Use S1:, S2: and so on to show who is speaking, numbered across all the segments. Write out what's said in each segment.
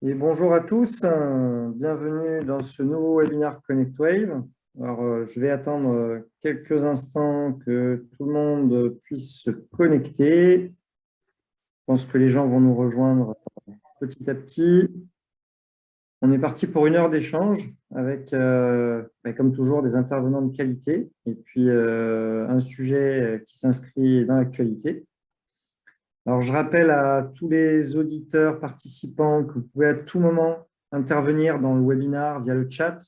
S1: Et bonjour à tous, bienvenue dans ce nouveau webinaire ConnectWave. Alors, je vais attendre quelques instants que tout le monde puisse se connecter. Je pense que les gens vont nous rejoindre petit à petit. On est parti pour une heure d'échange avec, comme toujours, des intervenants de qualité et puis un sujet qui s'inscrit dans l'actualité. Alors, je rappelle à tous les auditeurs, participants, que vous pouvez à tout moment intervenir dans le webinaire via le chat.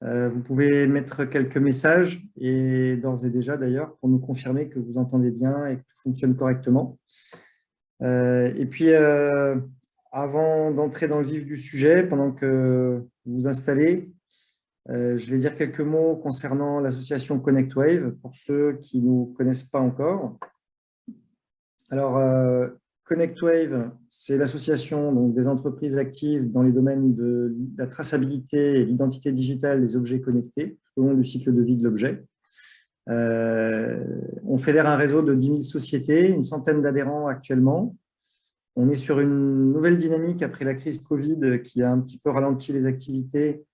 S1: Vous pouvez mettre quelques messages et d'ores et déjà d'ailleurs pour nous confirmer que vous entendez bien et que tout fonctionne correctement. Et puis, avant d'entrer dans le vif du sujet, pendant que vous vous installez, je vais dire quelques mots concernant l'association ConnectWave pour ceux qui ne nous connaissent pas encore. Alors, ConnectWave, c'est l'association des entreprises actives dans les domaines de la traçabilité et l'identité digitale des objets connectés tout au long du cycle de vie de l'objet. On fédère un réseau de 10 000 sociétés, une centaine d'adhérents actuellement. On est sur une nouvelle dynamique après la crise Covid qui a un petit peu ralenti les activités,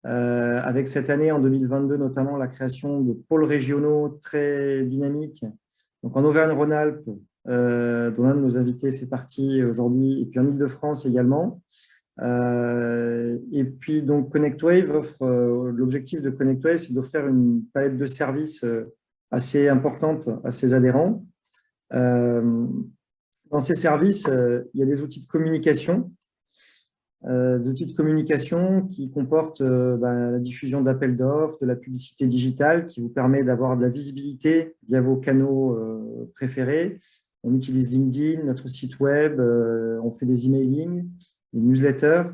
S1: avec cette année, en 2022, notamment la création de pôles régionaux très dynamiques. Donc en Auvergne-Rhône-Alpes, dont l'un de nos invités fait partie aujourd'hui, et puis en Île-de-France également. Et puis, donc, ConnectWave offre, l'objectif de ConnectWave, c'est d'offrir une palette de services assez importante à ses adhérents. Dans ces services, il y a des outils de communication, qui comportent la diffusion d'appels d'offres, de la publicité digitale qui vous permet d'avoir de la visibilité via vos canaux préférés. On utilise LinkedIn, notre site web, on fait des emailing, des newsletters.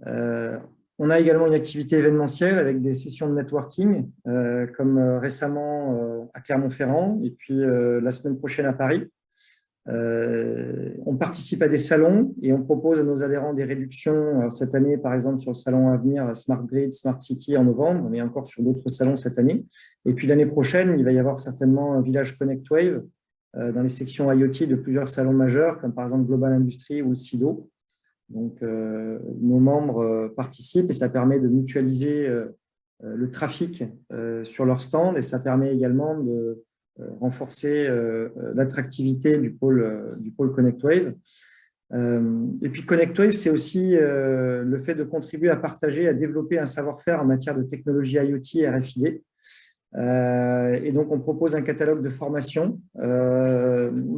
S1: On a également une activité événementielle avec des sessions de networking, comme récemment à Clermont-Ferrand et puis la semaine prochaine à Paris. On participe à des salons et on propose à nos adhérents des réductions. Alors, cette année, par exemple, sur le salon à venir, Smart Grid, Smart City en novembre. On est encore sur d'autres salons cette année. Et puis l'année prochaine, il va y avoir certainement un village ConnectWave dans les sections IoT de plusieurs salons majeurs, comme par exemple Global Industry ou SIDO. Donc, nos membres participent et ça permet de mutualiser le trafic sur leur stand et ça permet également de renforcer l'attractivité du pôle ConnectWave. Et puis ConnectWave, c'est aussi le fait de contribuer à partager, à développer un savoir-faire en matière de technologie IoT et RFID. Et donc, on propose un catalogue de formation,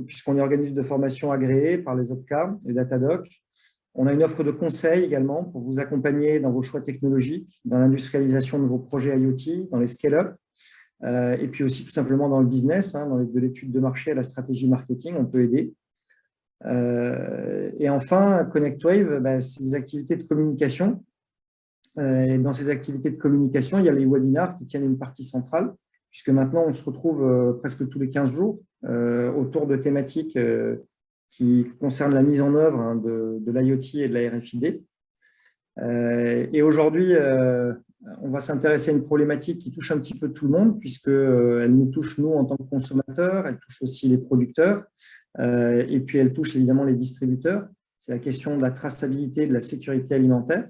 S1: puisqu'on est organisme de formation agréé par les OPCA et Datadoc. On a une offre de conseils également pour vous accompagner dans vos choix technologiques, dans l'industrialisation de vos projets IoT, dans les scale-up, et puis aussi tout simplement dans le business, de l'étude de marché à la stratégie marketing, on peut aider. Et enfin, ConnectWave, c'est des activités de communication. Et dans ces activités de communication, il y a les webinars qui tiennent une partie centrale, puisque maintenant, on se retrouve presque tous les 15 jours autour de thématiques qui concernent la mise en œuvre de l'IoT et de la RFID. Et aujourd'hui, on va s'intéresser à une problématique qui touche un petit peu tout le monde, puisqu'elle nous touche, nous, en tant que consommateurs, elle touche aussi les producteurs, et puis elle touche évidemment les distributeurs. C'est la question de la traçabilité, de la sécurité alimentaire.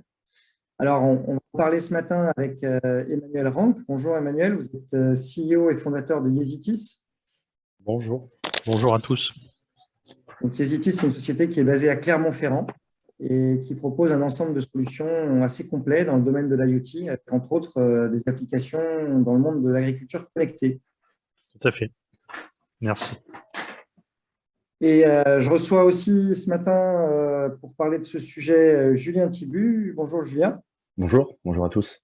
S1: Alors, on va parler ce matin avec Emmanuel Rank. Bonjour Emmanuel, vous êtes CEO et fondateur de Yezitis.
S2: Bonjour. Bonjour à tous.
S1: Donc, Yezitis, c'est une société qui est basée à Clermont-Ferrand et qui propose un ensemble de solutions assez complet dans le domaine de l'IoT, avec entre autres des applications dans le monde de l'agriculture connectée.
S2: Tout à fait. Merci.
S1: Et je reçois aussi ce matin, pour parler de ce sujet, Julien Thibu. Bonjour Julien.
S3: Bonjour, bonjour à tous.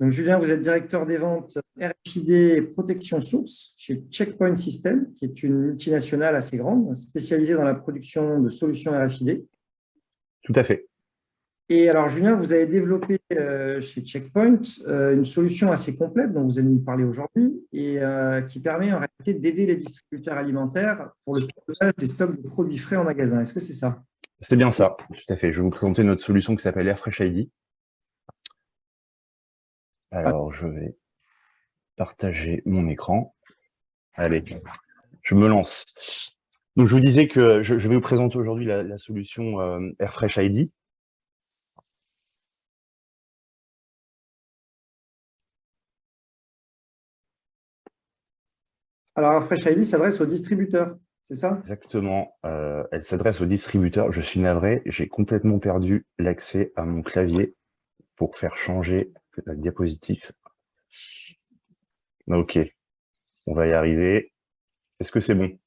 S1: Donc, Julien, vous êtes directeur des ventes RFID et protection source chez Checkpoint Systems, qui est une multinationale assez grande, spécialisée dans la production de solutions RFID.
S3: Tout à fait.
S1: Et alors, Julien, vous avez développé chez Checkpoint une solution assez complète dont vous allez nous parler aujourd'hui et qui permet en réalité d'aider les distributeurs alimentaires pour le pilotage des stocks de produits frais en magasin. Est-ce que c'est ça?
S3: C'est bien ça, tout à fait. Je vais vous présenter notre solution qui s'appelle AirFresh ID. Alors, je vais partager mon écran. Allez, je me lance. Donc, je vous disais que je vais vous présenter aujourd'hui la solution Airfresh ID.
S1: Alors, Fresh ID s'adresse aux distributeurs, c'est ça?
S3: Exactement. Elle s'adresse aux distributeurs. Je suis navré, j'ai complètement perdu l'accès à mon clavier pour faire changer la diapositive. Ok, on va y arriver. Est-ce que c'est bon?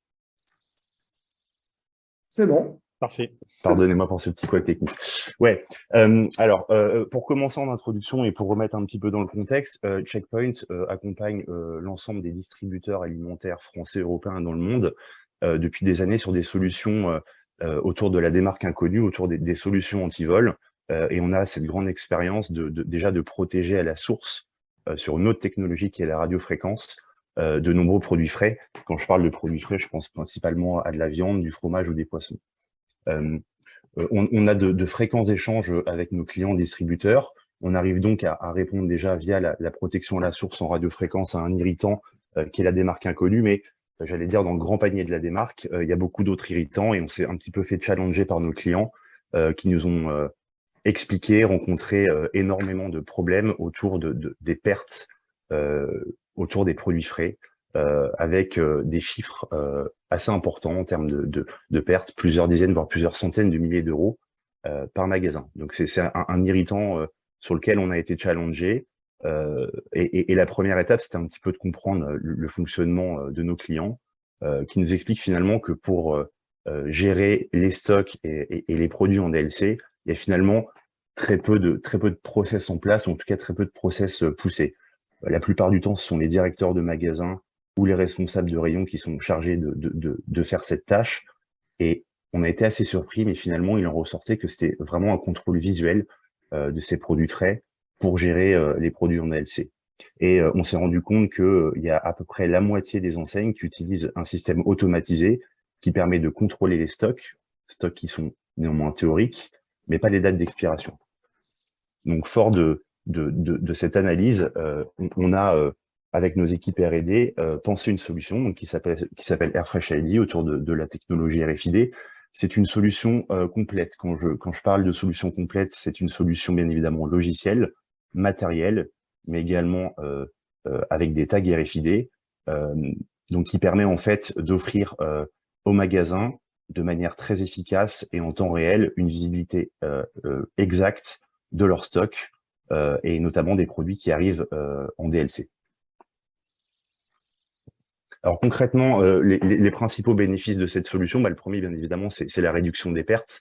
S1: C'est bon.
S2: Parfait.
S3: Pardonnez-moi pour ce petit couac technique. Ouais. Alors, pour commencer en introduction et pour remettre un petit peu dans le contexte, Checkpoint accompagne l'ensemble des distributeurs alimentaires français, européens dans le monde depuis des années sur des solutions autour de la démarque inconnue, autour des solutions anti-vol. Et on a cette grande expérience déjà de protéger à la source sur une autre technologie qui est la radiofréquence de nombreux produits frais. Quand je parle de produits frais, je pense principalement à de la viande, du fromage ou des poissons. On a de fréquents échanges avec nos clients distributeurs. On arrive donc à répondre déjà via la protection à la source en radiofréquence à un irritant qui est la démarque inconnue, mais j'allais dire dans le grand panier de la démarque, il y a beaucoup d'autres irritants et on s'est un petit peu fait challenger par nos clients qui nous ont expliqué, rencontré énormément de problèmes autour des pertes autour des produits frais, avec des chiffres assez importants en termes de pertes, plusieurs dizaines, voire plusieurs centaines de milliers d'euros par magasin. Donc c'est un irritant sur lequel on a été challengé. Et la première étape, c'était un petit peu de comprendre le fonctionnement de nos clients, qui nous expliquent finalement que pour gérer les stocks et les produits en DLC, il y a finalement très peu de process en place, ou en tout cas très peu de process poussés. La plupart du temps, ce sont les directeurs de magasins ou les responsables de rayon qui sont chargés de faire cette tâche. Et on a été assez surpris, mais finalement, il en ressortait que c'était vraiment un contrôle visuel de ces produits frais pour gérer les produits en ALC. Et on s'est rendu compte qu'il y a à peu près la moitié des enseignes qui utilisent un système automatisé qui permet de contrôler les stocks qui sont néanmoins théoriques, mais pas les dates d'expiration. Donc, fort de cette analyse, on a, avec nos équipes R&D, pensé une solution donc, qui s'appelle Airfresh ID autour de la technologie RFID. C'est une solution complète. Quand je parle de solution complète, c'est une solution bien évidemment logicielle, matérielle, mais également avec des tags RFID, donc qui permet en fait d'offrir aux magasins de manière très efficace et en temps réel une visibilité exacte de leur stock et notamment des produits qui arrivent en DLC. Alors concrètement, les principaux bénéfices de cette solution, le premier bien évidemment c'est la réduction des pertes.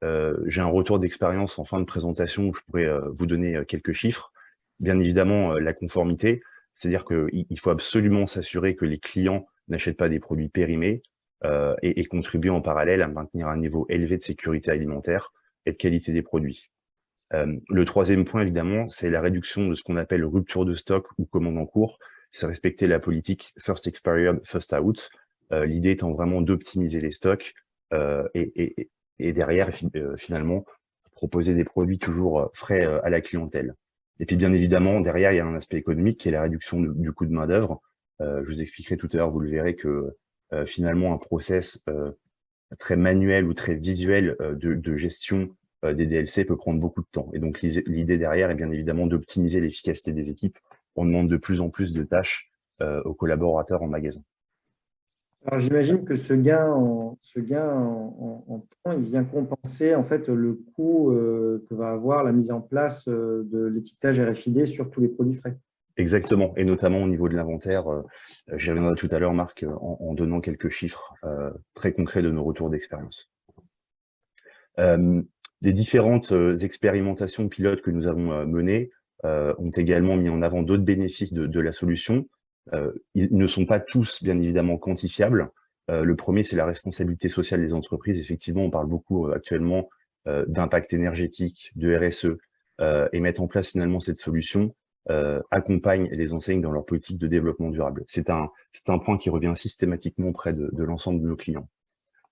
S3: J'ai un retour d'expérience en fin de présentation où je pourrais vous donner quelques chiffres. Bien évidemment, la conformité, c'est-à-dire qu'il faut absolument s'assurer que les clients n'achètent pas des produits périmés et contribuer en parallèle à maintenir un niveau élevé de sécurité alimentaire et de qualité des produits. Le troisième point, évidemment, c'est la réduction de ce qu'on appelle rupture de stock ou commande en cours. C'est respecter la politique first expired, first out. L'idée étant vraiment d'optimiser les stocks et derrière, finalement, proposer des produits toujours frais à la clientèle. Et puis, bien évidemment, derrière, il y a un aspect économique qui est la réduction du coût de main-d'œuvre. Je vous expliquerai tout à l'heure, vous le verrez, que finalement, un process très manuel ou très visuel de gestion des DLC peut prendre beaucoup de temps. Et donc, l'idée derrière est bien évidemment d'optimiser l'efficacité des équipes. On demande de plus en plus de tâches aux collaborateurs en magasin.
S1: Alors, j'imagine que ce gain en temps, il vient compenser en fait le coût que va avoir la mise en place de l'étiquetage RFID sur tous les produits frais.
S3: Exactement, et notamment au niveau de l'inventaire. J'y reviendrai tout à l'heure, Marc, en donnant quelques chiffres très concrets de nos retours d'expérience. Les différentes expérimentations pilotes que nous avons menées ont également mis en avant d'autres bénéfices de la solution. Ils ne sont pas tous, bien évidemment, quantifiables. Le premier, c'est la responsabilité sociale des entreprises. Effectivement, on parle beaucoup actuellement d'impact énergétique, de RSE, et mettre en place finalement cette solution accompagne les enseignes dans leur politique de développement durable. C'est un point qui revient systématiquement auprès de l'ensemble de nos clients.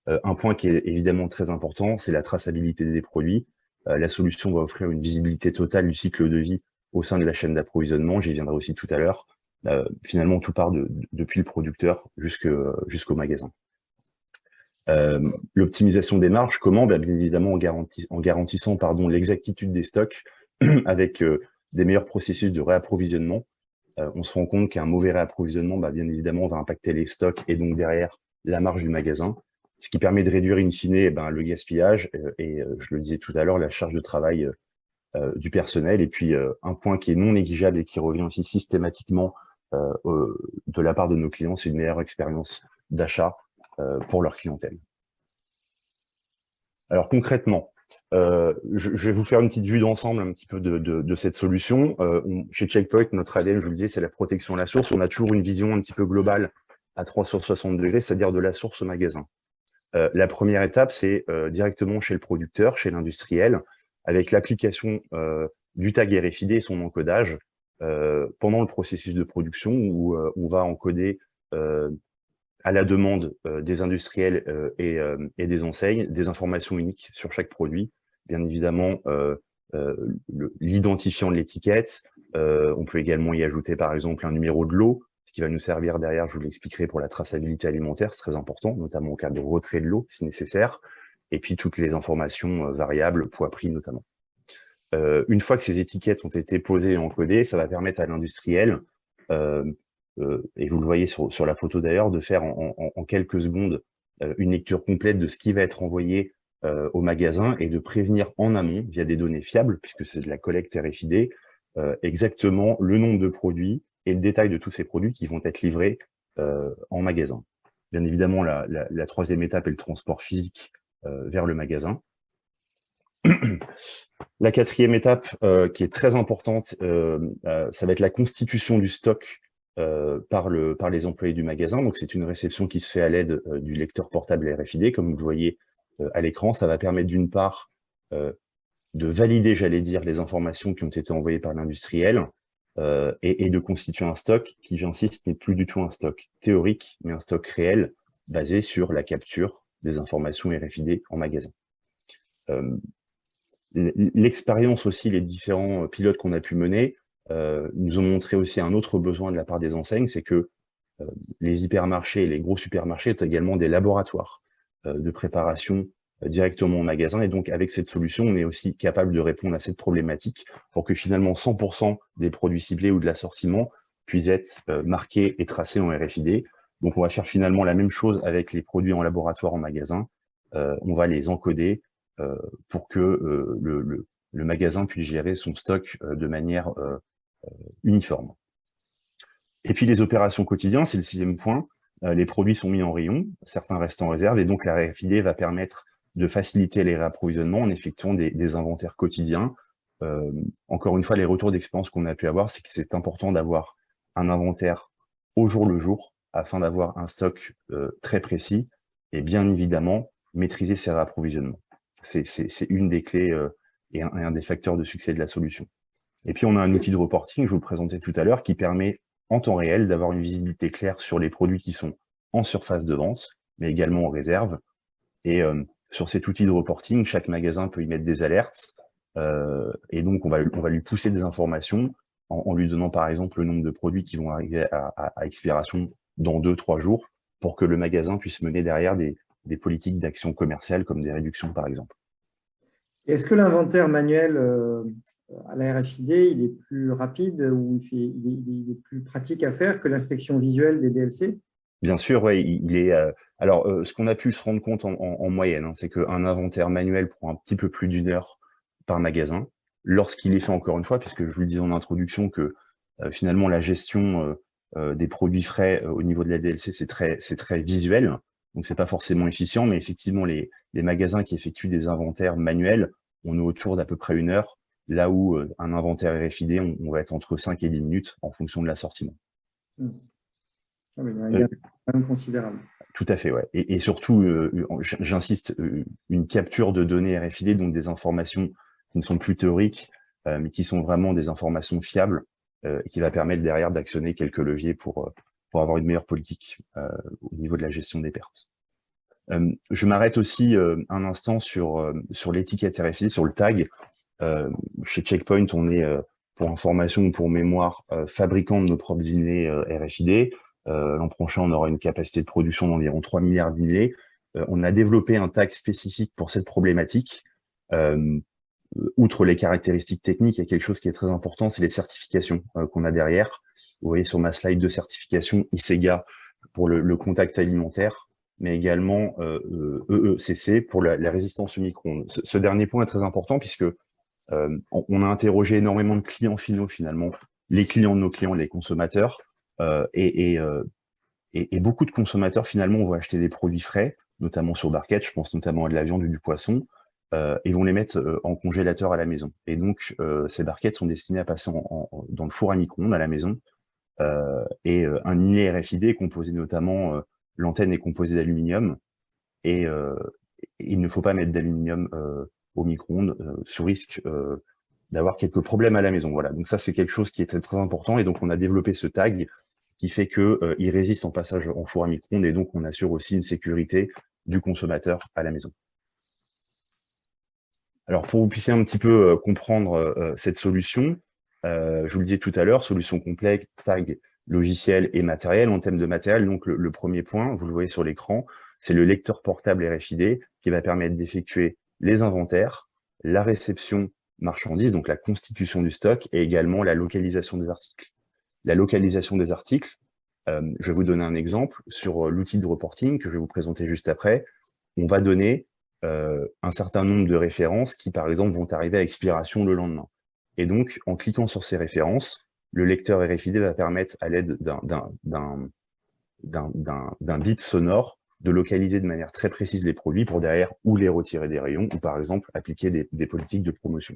S3: Un point qui est évidemment très important, c'est la traçabilité des produits. La solution va offrir une visibilité totale du cycle de vie au sein de la chaîne d'approvisionnement. J'y viendrai aussi tout à l'heure. Finalement, tout part depuis le producteur jusqu'au magasin. L'optimisation des marges, comment? Bien évidemment en garantissant l'exactitude des stocks avec des meilleurs processus de réapprovisionnement. On se rend compte qu'un mauvais réapprovisionnement, bien évidemment, va impacter les stocks et donc derrière la marge du magasin, ce qui permet de réduire in fine le gaspillage et, je le disais tout à l'heure, la charge de travail du personnel. Et puis, un point qui est non négligeable et qui revient aussi systématiquement de la part de nos clients, c'est une meilleure expérience d'achat pour leur clientèle. Alors concrètement, je vais vous faire une petite vue d'ensemble un petit peu de cette solution. Chez Checkpoint, notre ADN, je vous le disais, c'est la protection à la source. On a toujours une vision un petit peu globale à 360 degrés, c'est-à-dire de la source au magasin. La première étape, c'est directement chez le producteur, chez l'industriel, avec l'application du tag RFID et son encodage pendant le processus de production où on va encoder à la demande des industriels et des enseignes, des informations uniques sur chaque produit. Bien évidemment, l'identifiant de l'étiquette. On peut également y ajouter, par exemple, un numéro de lot, ce qui va nous servir derrière, je vous l'expliquerai, pour la traçabilité alimentaire, c'est très important, notamment au cas de retrait de l'eau, si nécessaire. Et puis, toutes les informations variables, poids, prix notamment. Une fois que ces étiquettes ont été posées et encodées, ça va permettre à l'industriel et vous le voyez sur la photo d'ailleurs, de faire en quelques secondes une lecture complète de ce qui va être envoyé au magasin et de prévenir en amont, via des données fiables, puisque c'est de la collecte RFID, exactement le nombre de produits et le détail de tous ces produits qui vont être livrés en magasin. Bien évidemment, la troisième étape est le transport physique vers le magasin. La quatrième étape, qui est très importante, ça va être la constitution du stock par les employés du magasin. Donc, c'est une réception qui se fait à l'aide du lecteur portable RFID. Comme vous le voyez à l'écran, ça va permettre d'une part de valider, j'allais dire, les informations qui ont été envoyées par l'industriel et de constituer un stock qui, j'insiste, n'est plus du tout un stock théorique, mais un stock réel basé sur la capture des informations RFID en magasin. L'expérience aussi, les différents pilotes qu'on a pu mener, nous ont montré aussi un autre besoin de la part des enseignes, c'est que les hypermarchés et les gros supermarchés ont également des laboratoires de préparation directement au magasin. Et donc, avec cette solution, on est aussi capable de répondre à cette problématique pour que finalement 100% des produits ciblés ou de l'assortiment puissent être marqués et tracés en RFID. Donc, on va faire finalement la même chose avec les produits en laboratoire en magasin. On va les encoder pour que le magasin puisse gérer son stock de manière uniforme. Et puis les opérations quotidiennes, c'est le 6e point. Les produits sont mis en rayon, certains restent en réserve, et donc la RFID va permettre de faciliter les réapprovisionnements en effectuant des inventaires quotidiens. Encore une fois, les retours d'expérience qu'on a pu avoir, c'est que c'est important d'avoir un inventaire au jour le jour afin d'avoir un stock très précis et bien évidemment maîtriser ses réapprovisionnements. C'est une des clés et un des facteurs de succès de la solution. Et puis, on a un outil de reporting, je vous le présentais tout à l'heure, qui permet en temps réel d'avoir une visibilité claire sur les produits qui sont en surface de vente, mais également en réserve. Et sur cet outil de reporting, chaque magasin peut y mettre des alertes. Et donc, on va lui pousser des informations en lui donnant, par exemple, le nombre de produits qui vont arriver à expiration dans 2-3 jours pour que le magasin puisse mener derrière des politiques d'action commerciale comme des réductions, par exemple.
S1: Est-ce que l'inventaire manuel à la RFID, il est plus rapide ou il est plus pratique à faire que l'inspection visuelle des DLC?
S3: Bien sûr, oui, il est. Alors, ce qu'on a pu se rendre compte en moyenne, c'est qu'un inventaire manuel prend un petit peu plus d'1 heure par magasin, lorsqu'il est fait encore une fois, puisque je vous le disais en introduction que finalement la gestion des produits frais au niveau de la DLC, c'est très visuel, donc c'est pas forcément efficient, mais effectivement les magasins qui effectuent des inventaires manuels, on est autour d'à peu près 1 heure, là où un inventaire RFID, on va être entre 5 et 10 minutes en fonction de l'assortiment.
S1: Ah oui, il y a un gain considérable.
S3: Tout à fait, ouais. Et surtout, j'insiste, une capture de données RFID, donc des informations qui ne sont plus théoriques, mais qui sont vraiment des informations fiables, et qui va permettre derrière d'actionner quelques leviers pour avoir une meilleure politique au niveau de la gestion des pertes. Je m'arrête aussi un instant sur l'étiquette RFID, sur le tag. Chez Checkpoint, on est, pour information ou pour mémoire, fabricant de nos propres dîners RFID. L'an prochain, on aura une capacité de production d'environ 3 milliards d'idées. on a développé un tag spécifique pour cette problématique. Outre les caractéristiques techniques, il y a quelque chose qui est très important, c'est les certifications qu'on a derrière. Vous voyez sur ma slide de certification ISEGA pour le contact alimentaire, mais également EECC pour la résistance au micro-ondes. Ce dernier point est très important puisque on a interrogé énormément de clients finaux finalement, les clients de nos clients, les consommateurs, et beaucoup de consommateurs finalement vont acheter des produits frais, notamment sur Barquette, je pense notamment à de la viande ou du poisson, et vont les mettre en congélateur à la maison. Et donc ces barquettes sont destinées à passer dans le four à micro-ondes à la maison, et un inlay RFID est composé notamment, l'antenne est composée d'aluminium, et il ne faut pas mettre d'aluminium au micro-ondes sous risque d'avoir quelques problèmes à la maison. Voilà, donc ça c'est quelque chose qui est très, très important, et donc on a développé ce tag qui fait que il résiste en passage en four à micro-ondes, et donc on assure aussi une sécurité du consommateur à la maison. Alors pour que vous puissiez un petit peu comprendre cette solution, je vous le disais tout à l'heure, solution complète, tag, logiciel et matériel. En termes de matériel, donc le premier point, vous le voyez sur l'écran, c'est le lecteur portable RFID qui va permettre d'effectuer les inventaires, la réception marchandises, donc la constitution du stock, et également la localisation des articles. La localisation des articles, je vais vous donner un exemple sur l'outil de reporting que je vais vous présenter juste après. On va donner un certain nombre de références qui, par exemple, vont arriver à expiration le lendemain. Et donc, en cliquant sur ces références, le lecteur RFID va permettre, à l'aide d'un bip sonore, de localiser de manière très précise les produits pour derrière ou les retirer des rayons ou, par exemple, appliquer des politiques de promotion.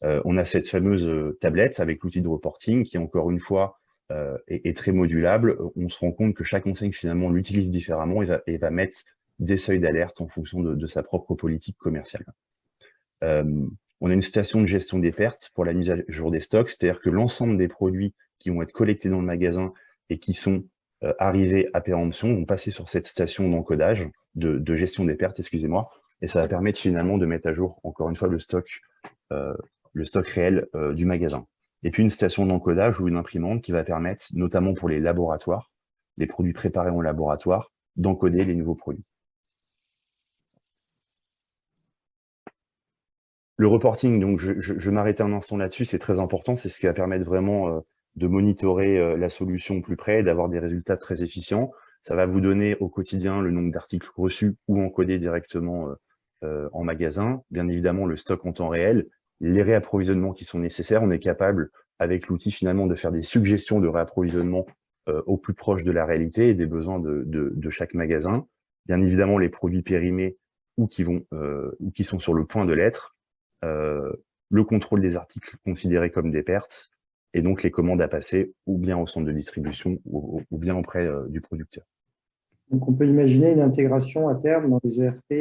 S3: On a cette fameuse tablette avec l'outil de reporting qui, encore une fois, est très modulable. On se rend compte que chaque enseigne, finalement, l'utilise différemment et va mettre des seuils d'alerte en fonction de sa propre politique commerciale. On a une station de gestion des pertes pour la mise à jour des stocks, c'est-à-dire que l'ensemble des produits qui vont être collectés dans le magasin et qui sont arrivés à péremption vont passer sur cette station d'encodage, de gestion des pertes, excusez-moi, et ça va permettre finalement de mettre à jour, encore une fois, le stock réel du magasin. Et puis une station d'encodage ou une imprimante qui va permettre, notamment pour les laboratoires, les produits préparés en laboratoire, d'encoder les nouveaux produits. Le reporting, donc je m'arrêtais un instant là-dessus, c'est très important, c'est ce qui va permettre vraiment de monitorer la solution au plus près, d'avoir des résultats très efficients. Ça va vous donner au quotidien le nombre d'articles reçus ou encodés directement en magasin, bien évidemment le stock en temps réel, les réapprovisionnements qui sont nécessaires. On est capable, avec l'outil finalement, de faire des suggestions de réapprovisionnement au plus proche de la réalité et des besoins de chaque magasin. Bien évidemment, les produits périmés ou qui sont sur le point de l'être, le contrôle des articles considérés comme des pertes, et donc les commandes à passer ou bien au centre de distribution ou bien auprès du producteur.
S1: Donc on peut imaginer une intégration à terme dans les ERP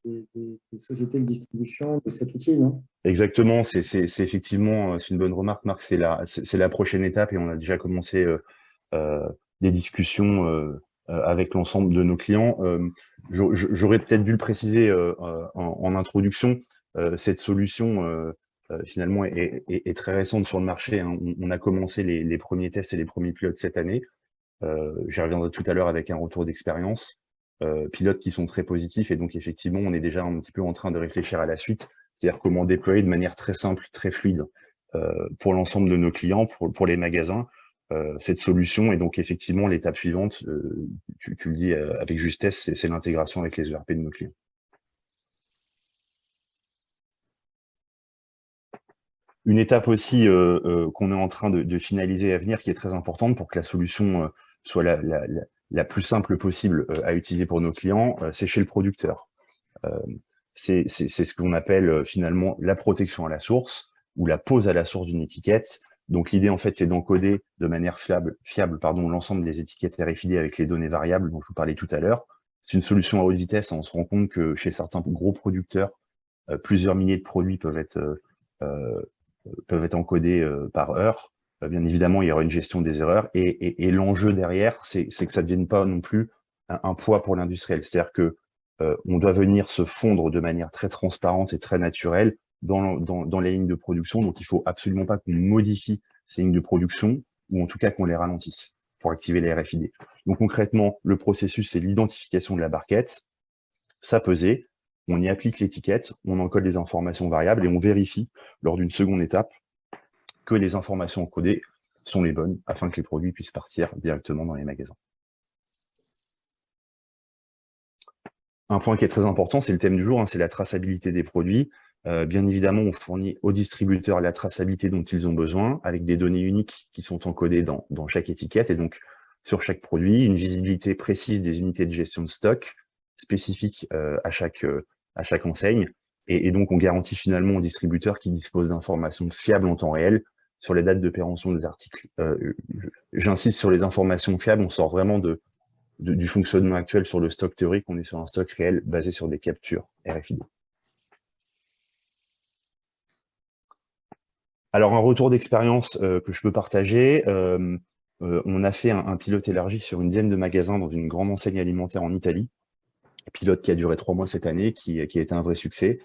S1: des sociétés de distribution de cet outil, non?
S3: Exactement, c'est effectivement, c'est une bonne remarque, Marc, c'est la prochaine étape et on a déjà commencé des discussions avec l'ensemble de nos clients. J'aurais peut-être dû le préciser en introduction, cette solution finalement est très récente sur le marché, hein. On a commencé les premiers tests et les premiers pilotes cette année. J'y reviendrai tout à l'heure avec un retour d'expérience. Pilotes qui sont très positifs et donc effectivement on est déjà un petit peu en train de réfléchir à la suite, c'est-à-dire comment déployer de manière très simple, très fluide pour l'ensemble de nos clients, pour les magasins, cette solution. Et donc effectivement l'étape suivante, tu le dis avec justesse, c'est l'intégration avec les ERP de nos clients. Une étape aussi qu'on est en train de finaliser à venir, qui est très importante pour que la solution soit la plus simple possible à utiliser pour nos clients, c'est chez le producteur. C'est ce qu'on appelle finalement la protection à la source ou la pose à la source d'une étiquette. Donc l'idée en fait c'est d'encoder de manière fiable l'ensemble des étiquettes RFID avec les données variables dont je vous parlais tout à l'heure. C'est une solution à haute vitesse, on se rend compte que chez certains gros producteurs, plusieurs milliers de produits peuvent être encodés par heure. Bien évidemment, il y aura une gestion des erreurs et l'enjeu derrière, c'est que ça ne devienne pas non plus un poids pour l'industriel. C'est-à-dire que on doit venir se fondre de manière très transparente et très naturelle dans les lignes de production. Donc, il faut absolument pas qu'on modifie ces lignes de production ou en tout cas qu'on les ralentisse pour activer les RFID. Donc concrètement, le processus, c'est l'identification de la barquette, sa pesée, on y applique l'étiquette, on encode les informations variables et on vérifie lors d'une seconde étape que les informations encodées sont les bonnes afin que les produits puissent partir directement dans les magasins. Un point qui est très important, c'est le thème du jour, hein, c'est la traçabilité des produits. Bien évidemment, on fournit aux distributeurs la traçabilité dont ils ont besoin, avec des données uniques qui sont encodées dans chaque étiquette, et donc sur chaque produit, une visibilité précise des unités de gestion de stock, spécifiques à chaque enseigne, et donc on garantit finalement aux distributeurs qui disposent d'informations fiables en temps réel sur les dates de péremption des articles. J'insiste sur les informations fiables, on sort vraiment du fonctionnement actuel sur le stock théorique, on est sur un stock réel basé sur des captures RFID. Alors, un retour d'expérience que je peux partager, on a fait un pilote élargi sur une dizaine de magasins dans une grande enseigne alimentaire en Italie, pilote qui a duré 3 mois cette année, qui a été un vrai succès,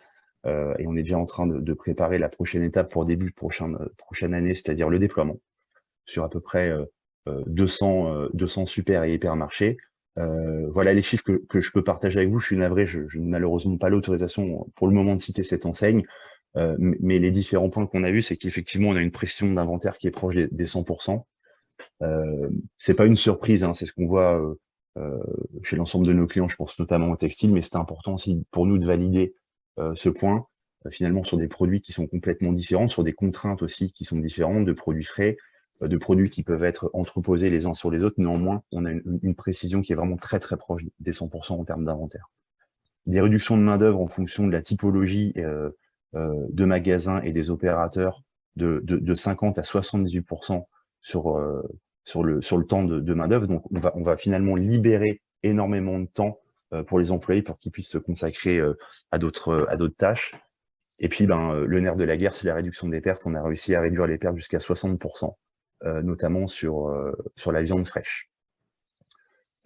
S3: et on est déjà en train de préparer la prochaine étape pour début de prochaine année, c'est-à-dire le déploiement sur à peu près 200 super et hypermarchés. Voilà les chiffres que je peux partager avec vous. Je suis navré, je n'ai malheureusement pas l'autorisation pour le moment de citer cette enseigne, mais les différents points qu'on a vus, c'est qu'effectivement, on a une pression d'inventaire qui est proche des 100%. C'est pas une surprise, hein, c'est ce qu'on voit chez l'ensemble de nos clients, je pense notamment au textile, mais c'est important aussi pour nous de valider ce point, finalement sur des produits qui sont complètement différents, sur des contraintes aussi qui sont différentes, de produits frais, de produits qui peuvent être entreposés les uns sur les autres. Néanmoins, on a une précision qui est vraiment très très proche des 100% en termes d'inventaire. Des réductions de main-d'œuvre en fonction de la typologie de magasins et des opérateurs de 50 à 78% sur le temps de main-d'œuvre. Donc, on va finalement libérer énormément de temps pour les employés pour qu'ils puissent se consacrer à d'autres tâches. Et puis, le nerf de la guerre, c'est la réduction des pertes. On a réussi à réduire les pertes jusqu'à 60%, notamment sur la viande fraîche.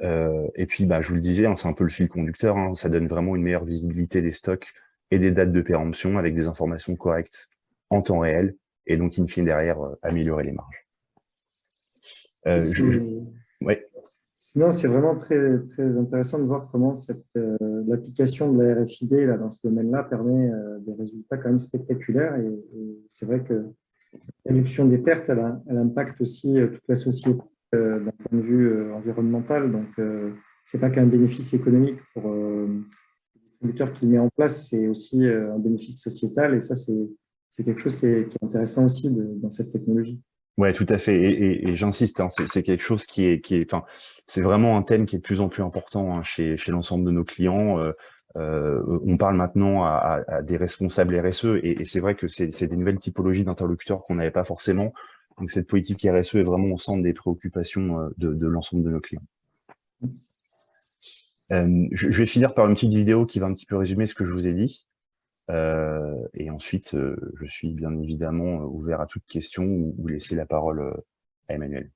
S3: Et puis, je vous le disais, hein, c'est un peu le fil conducteur, hein, ça donne vraiment une meilleure visibilité des stocks et des dates de péremption avec des informations correctes en temps réel, et donc, in fine, derrière, améliorer les marges. Ouais.
S1: Sinon, c'est vraiment très, très intéressant de voir comment l'application de la RFID là, dans ce domaine-là permet des résultats quand même spectaculaires. Et c'est vrai que la réduction des pertes, elle impacte aussi toute la société d'un point de vue environnemental. Donc, ce n'est pas qu'un bénéfice économique pour le distributeur qui le met en place, c'est aussi un bénéfice sociétal. Et ça, c'est quelque chose qui est intéressant aussi dans cette technologie.
S3: Ouais, tout à fait. Et j'insiste, hein, c'est quelque chose enfin, c'est vraiment un thème qui est de plus en plus important, hein, chez l'ensemble de nos clients. On parle maintenant à des responsables RSE, et c'est vrai que c'est des nouvelles typologies d'interlocuteurs qu'on n'avait pas forcément. Donc cette politique RSE est vraiment au centre des préoccupations de l'ensemble de nos clients. Je vais finir par une petite vidéo qui va un petit peu résumer ce que je vous ai dit. Et ensuite, je suis bien évidemment ouvert à toute question ou laisser la parole à Emmanuel.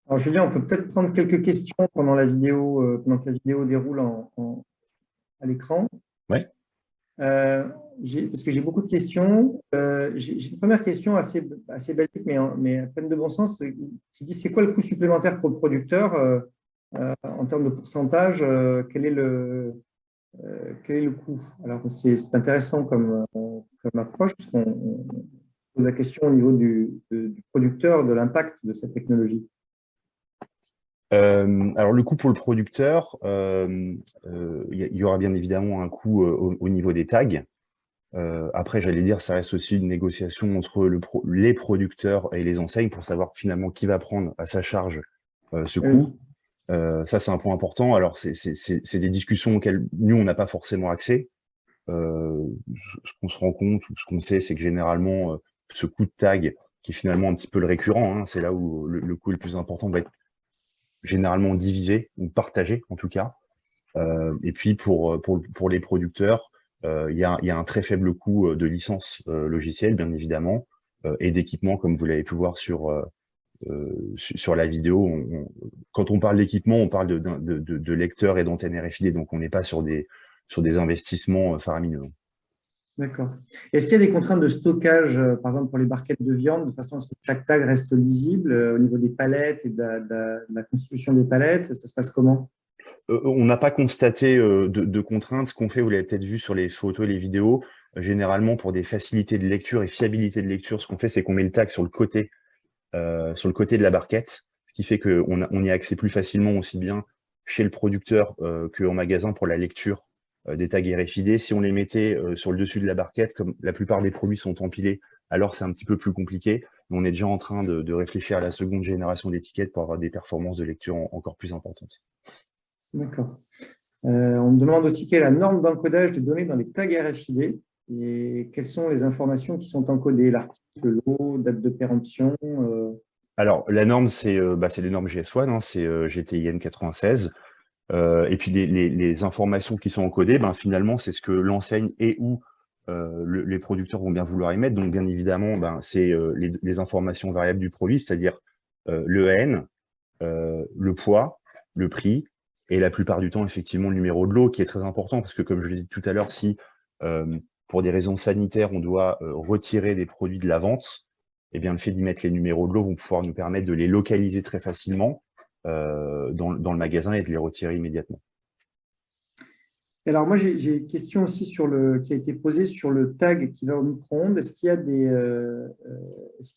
S1: Alors, Julien, on peut peut-être prendre quelques questions pendant pendant que la vidéo déroule à l'écran.
S3: Ouais.
S1: Parce que j'ai beaucoup de questions. J'ai une première question assez basique, mais pleine de bon sens, qui dit c'est quoi le coût supplémentaire pour le producteur en termes de pourcentage, quel est le coût? Alors, c'est intéressant comme approche, parce qu'on pose la question au niveau du producteur, de l'impact de cette technologie.
S3: Alors, le coût pour le producteur, il y aura bien évidemment un coût au niveau des tags. Après, j'allais dire, ça reste aussi une négociation entre les producteurs et les enseignes pour savoir finalement qui va prendre à sa charge ce coût. Ça, c'est un point important. Alors, c'est des discussions auxquelles nous, on n'a pas forcément accès. Ce qu'on se rend compte ou ce qu'on sait, c'est que généralement, ce coût de tag, qui est finalement un petit peu le récurrent, hein, c'est là où le coût le plus important va être généralement divisé ou partagé, en tout cas. Et puis, pour les producteurs, il y a un très faible coût de licence logicielle, bien évidemment, et d'équipement, comme vous l'avez pu voir sur la vidéo. Quand on parle d'équipement, on parle de lecteurs et d'antennes RFID, donc on n'est pas sur des investissements faramineux.
S1: D'accord. Est-ce qu'il y a des contraintes de stockage, par exemple pour les barquettes de viande, de façon à ce que chaque tag reste lisible au niveau des palettes et de la constitution des palettes? Ça se passe comment?
S3: On n'a pas constaté de contraintes. Ce qu'on fait, vous l'avez peut-être vu sur les photos et les vidéos, généralement pour des facilités de lecture et fiabilité de lecture, ce qu'on fait, c'est qu'on met le tag sur le côté de la barquette, ce qui fait qu'on y a accès plus facilement aussi bien chez le producteur qu'en magasin pour la lecture des tags RFID. Si on les mettait sur le dessus de la barquette, comme la plupart des produits sont empilés, alors c'est un petit peu plus compliqué. Mais on est déjà en train de réfléchir à la seconde génération d'étiquettes pour avoir des performances de lecture encore plus importantes.
S1: D'accord. On me demande aussi quelle est la norme d'encodage des données dans les tags RFID et quelles sont les informations qui sont encodées, l'article, l'eau, date de péremption.
S3: Alors, la norme, c'est les normes GS1, hein, c'est GTIN 96. Et puis, les informations qui sont encodées, finalement, c'est ce que l'enseigne et ou les producteurs vont bien vouloir émettre. Donc, bien évidemment, c'est les informations variables du produit, c'est-à-dire le N, le poids, le prix, et la plupart du temps, effectivement, le numéro de lot, qui est très important, parce que, comme je l'ai dit tout à l'heure, si pour des raisons sanitaires, on doit retirer des produits de la vente, eh bien, le fait d'y mettre les numéros de lot vont pouvoir nous permettre de les localiser très facilement dans le magasin et de les retirer immédiatement.
S1: Alors, moi, j'ai une question aussi qui a été posée sur le tag qui va au micro-ondes. Est-ce qu'il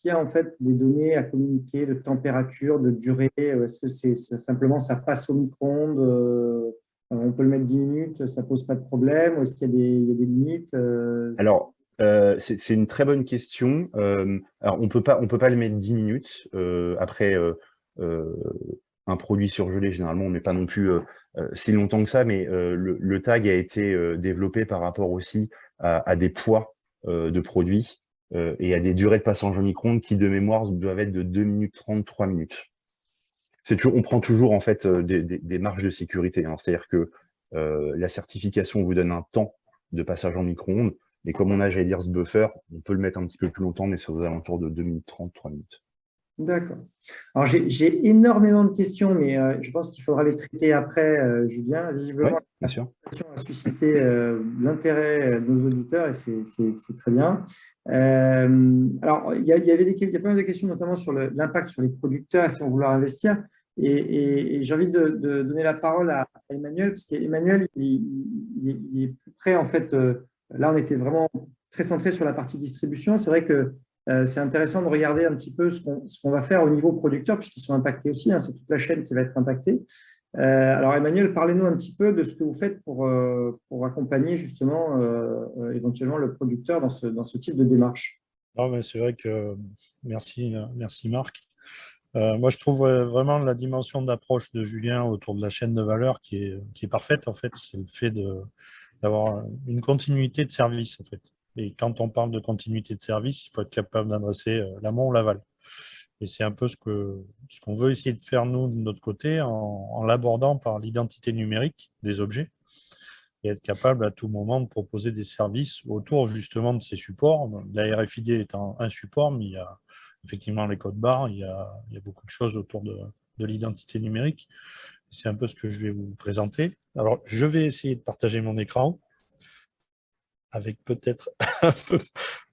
S1: y a en fait des données à communiquer de température, de durée? Est-ce que simplement ça passe au micro-ondes? On peut le mettre 10 minutes, ça ne pose pas de problème? Ou est-ce qu'il y a des limites?
S3: Alors, c'est une très bonne question. Alors, on peut pas le mettre 10 minutes. Après, un produit surgelé, généralement, on ne met pas non plus si longtemps que ça, mais le tag a été développé par rapport aussi à des poids de produits et à des durées de passage au micro-ondes qui, de mémoire, doivent être de 2 minutes 30, 3 minutes. On prend toujours en fait des marges de sécurité, hein. C'est-à-dire que la certification vous donne un temps de passage en micro-ondes, et comme on a, j'allais dire, ce buffer, on peut le mettre un petit peu plus longtemps, mais c'est aux alentours de 2 minutes 30, 3 minutes.
S1: D'accord. Alors, j'ai énormément de questions, mais je pense qu'il faudra les traiter après, Julien. Visiblement,
S3: Oui, bien sûr.
S1: la présentation a suscité l'intérêt de nos auditeurs et c'est très bien. Alors, il y a pas mal de questions, notamment sur l'impact sur les producteurs, si on veut vouloir investir. Et j'ai envie de donner la parole à Emmanuel, parce qu'Emmanuel, il est plus près, en fait. Là, on était vraiment très centré sur la partie distribution. C'est vrai que c'est intéressant de regarder un petit peu ce qu'on va faire au niveau producteur, puisqu'ils sont impactés aussi, hein, c'est toute la chaîne qui va être impactée. Alors Emmanuel, parlez-nous un petit peu de ce que vous faites pour accompagner justement éventuellement le producteur dans ce type de démarche.
S2: C'est vrai que merci Marc. Moi, je trouve vraiment la dimension d'approche de Julien autour de la chaîne de valeur qui est parfaite, en fait. C'est le fait d'avoir une continuité de service, en fait. Et quand on parle de continuité de service, il faut être capable d'adresser l'amont ou l'aval. Et c'est un peu ce qu'on veut essayer de faire, nous, de notre côté, en l'abordant par l'identité numérique des objets et être capable à tout moment de proposer des services autour, justement, de ces supports. La RFID étant un support, mais il y a effectivement les codes barres, il y a beaucoup de choses autour de l'identité numérique. C'est un peu ce que je vais vous présenter. Alors, je vais essayer de partager mon écran avec peut-être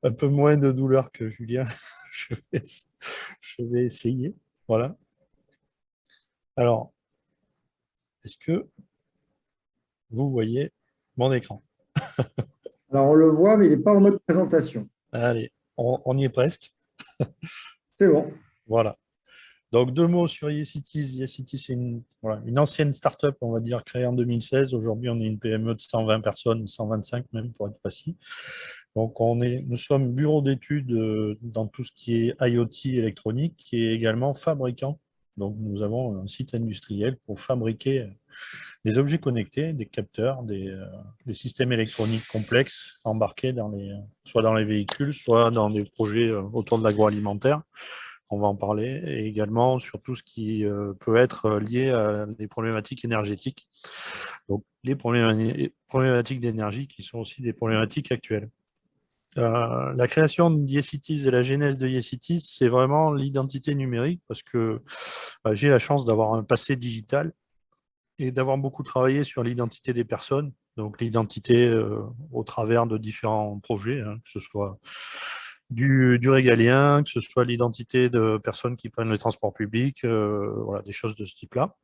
S2: un peu moins de douleur que Julien. Je vais, je vais essayer. Voilà. Alors, est-ce que vous voyez mon écran?
S1: Alors, on le voit, mais il n'est pas en mode présentation.
S2: Allez, on y est presque.
S1: C'est bon.
S2: Voilà. Donc, 2 mots sur YesCities. YesCities, c'est voilà, une ancienne start-up, on va dire, créée en 2016. Aujourd'hui, on est une PME de 120 personnes, 125 même, pour être précis. Donc, nous sommes bureau d'études dans tout ce qui est IoT électronique et également fabricant. Donc, nous avons un site industriel pour fabriquer des objets connectés, des capteurs, des systèmes électroniques complexes embarqués soit dans les véhicules, soit dans des projets autour de l'agroalimentaire. On va en parler, et également sur tout ce qui peut être lié à des problématiques énergétiques. Donc, les problématiques d'énergie qui sont aussi des problématiques actuelles. La création de YesCities et la genèse de YesCities, c'est vraiment l'identité numérique parce que j'ai la chance d'avoir un passé digital et d'avoir beaucoup travaillé sur l'identité des personnes, donc l'identité au travers de différents projets, hein, que ce soit du régalien, que ce soit l'identité de personnes qui prennent les transports publics, voilà, des choses de ce type-là.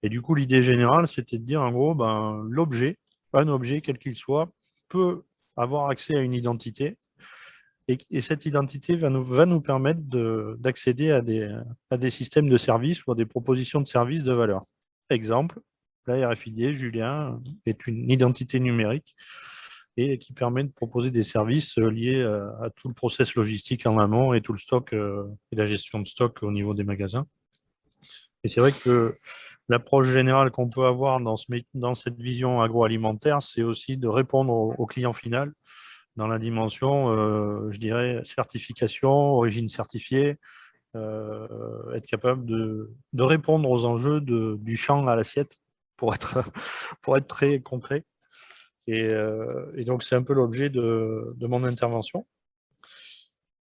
S2: Et du coup, l'idée générale, c'était de dire, en gros, l'objet, un objet, quel qu'il soit, peut avoir accès à une identité, et cette identité va nous permettre d'accéder à des systèmes de services ou à des propositions de services de valeur. Exemple, la RFID, Julien, est une identité numérique et qui permet de proposer des services liés à tout le process logistique en amont et tout le stock et la gestion de stock au niveau des magasins. Et c'est vrai que l'approche générale qu'on peut avoir dans cette vision agroalimentaire, c'est aussi de répondre au client final dans la dimension, je dirais, certification, origine certifiée, être capable de répondre aux enjeux du champ à l'assiette pour être, pour être très concret. Et donc, c'est un peu l'objet de mon intervention.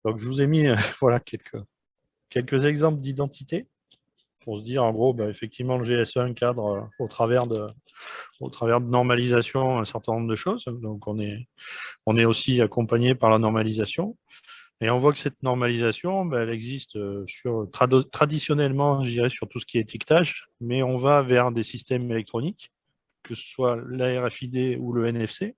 S2: Donc, je vous ai mis voilà, quelques exemples d'identité pour se dire, en gros, effectivement, le GSE cadre au travers de normalisation un certain nombre de choses. Donc, on est aussi accompagné par la normalisation. Et on voit que cette normalisation, elle existe traditionnellement, je dirais, sur tout ce qui est étiquetage, mais on va vers des systèmes électroniques, que ce soit la RFID ou le NFC,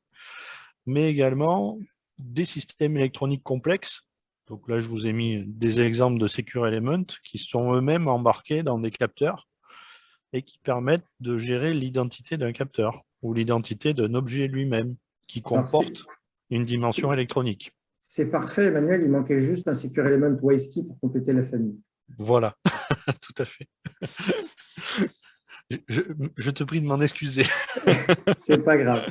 S2: mais également des systèmes électroniques complexes. Donc là, je vous ai mis des exemples de Secure Element qui sont eux-mêmes embarqués dans des capteurs et qui permettent de gérer l'identité d'un capteur ou l'identité d'un objet lui-même qui comporte une dimension électronique.
S1: C'est parfait, Emmanuel. Il manquait juste un Secure Element WiseKey pour compléter la famille.
S2: Voilà, tout à fait. Je te prie de m'en excuser.
S1: C'est pas grave.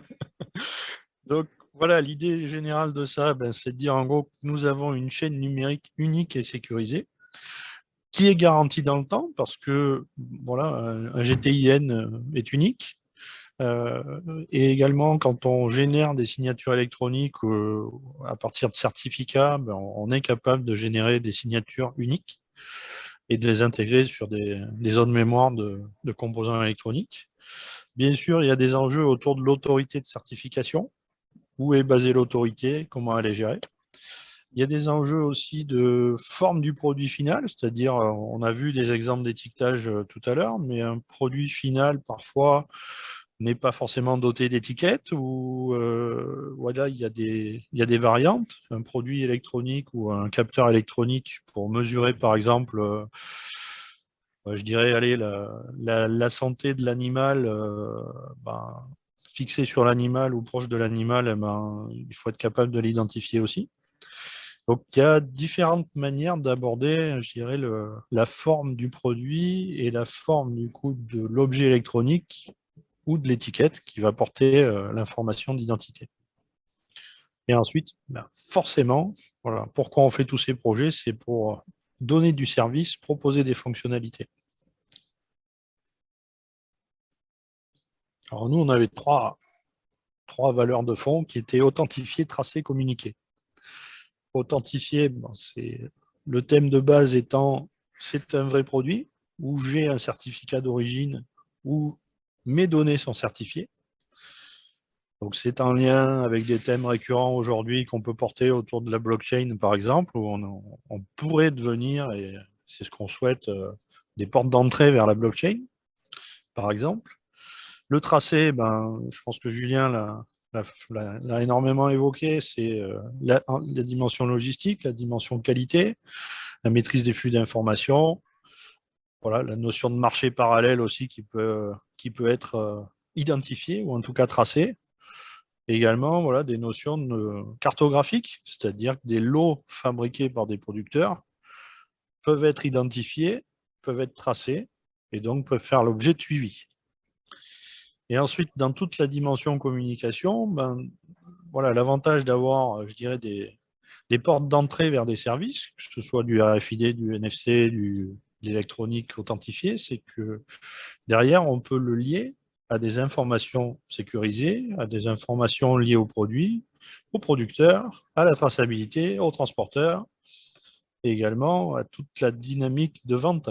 S2: Donc, voilà, l'idée générale de ça, c'est de dire en gros que nous avons une chaîne numérique unique et sécurisée qui est garantie dans le temps parce que voilà, un GTIN est unique. Et également, quand on génère des signatures électroniques à partir de certificats, on est capable de générer des signatures uniques et de les intégrer sur des zones mémoire de composants électroniques. Bien sûr, il y a des enjeux autour de l'autorité de certification. Où est basée l'autorité, comment elle est gérée. Il y a des enjeux aussi de forme du produit final, c'est-à-dire, on a vu des exemples d'étiquetage tout à l'heure, mais un produit final, parfois, n'est pas forcément doté d'étiquette, ou voilà, il y a des variantes. Un produit électronique ou un capteur électronique pour mesurer, par exemple, je dirais, allez, la santé de l'animal, fixé sur l'animal ou proche de l'animal, il faut être capable de l'identifier aussi. Donc, il y a différentes manières d'aborder, je dirais, la forme du produit et la forme du coup de l'objet électronique ou de l'étiquette qui va porter l'information d'identité. Et ensuite, forcément, voilà, pourquoi on fait tous ces projets, c'est pour donner du service, proposer des fonctionnalités. Alors nous, on avait trois valeurs de fond qui étaient authentifier, tracer, communiquer. Authentifier, c'est le thème de base étant c'est un vrai produit, où j'ai un certificat d'origine, où mes données sont certifiées. Donc, c'est en lien avec des thèmes récurrents aujourd'hui qu'on peut porter autour de la blockchain, par exemple, où on pourrait devenir, et c'est ce qu'on souhaite, des portes d'entrée vers la blockchain, par exemple. Le tracé, je pense que Julien l'a énormément évoqué, c'est la dimension logistique, la dimension qualité, la maîtrise des flux d'informations, voilà, la notion de marché parallèle aussi qui peut être identifiée ou en tout cas tracée. Et également, voilà, des notions cartographiques, c'est-à-dire que des lots fabriqués par des producteurs peuvent être identifiés, peuvent être tracés, et donc peuvent faire l'objet de suivi. Et ensuite, dans toute la dimension communication, voilà, l'avantage d'avoir, je dirais, des portes d'entrée vers des services, que ce soit du RFID, du NFC, de l'électronique authentifiée, c'est que derrière, on peut le lier à des informations sécurisées, à des informations liées aux produits, aux producteurs, à la traçabilité, aux transporteurs, et également à toute la dynamique de vente.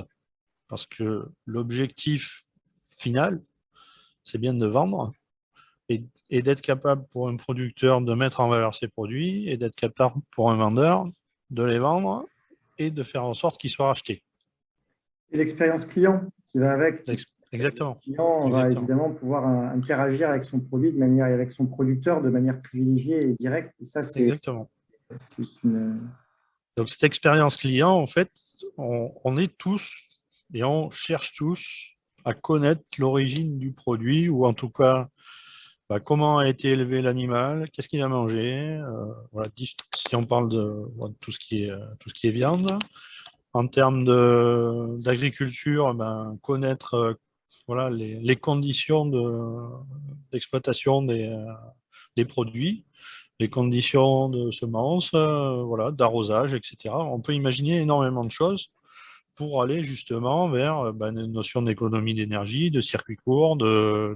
S2: Parce que l'objectif final, c'est bien de vendre et d'être capable pour un producteur de mettre en valeur ses produits et d'être capable pour un vendeur de les vendre et de faire en sorte qu'ils soient rachetés.
S1: Et l'expérience client qui va avec.
S2: Exactement.
S1: Le client va évidemment pouvoir interagir avec son produit de manière, avec son producteur de manière privilégiée et directe. Et ça, c'est
S2: exactement.
S1: Une...
S2: Donc, cette expérience client, en fait, on est tous et on cherche tous à connaître l'origine du produit ou en tout cas comment a été élevé l'animal, qu'est-ce qu'il a mangé. Voilà, si on parle de tout ce qui est viande. En termes d'agriculture, connaître voilà, les conditions d'exploitation des produits, les conditions de semences, voilà, d'arrosage, etc. On peut imaginer énormément de choses pour aller justement vers une notion d'économie d'énergie, de circuit court,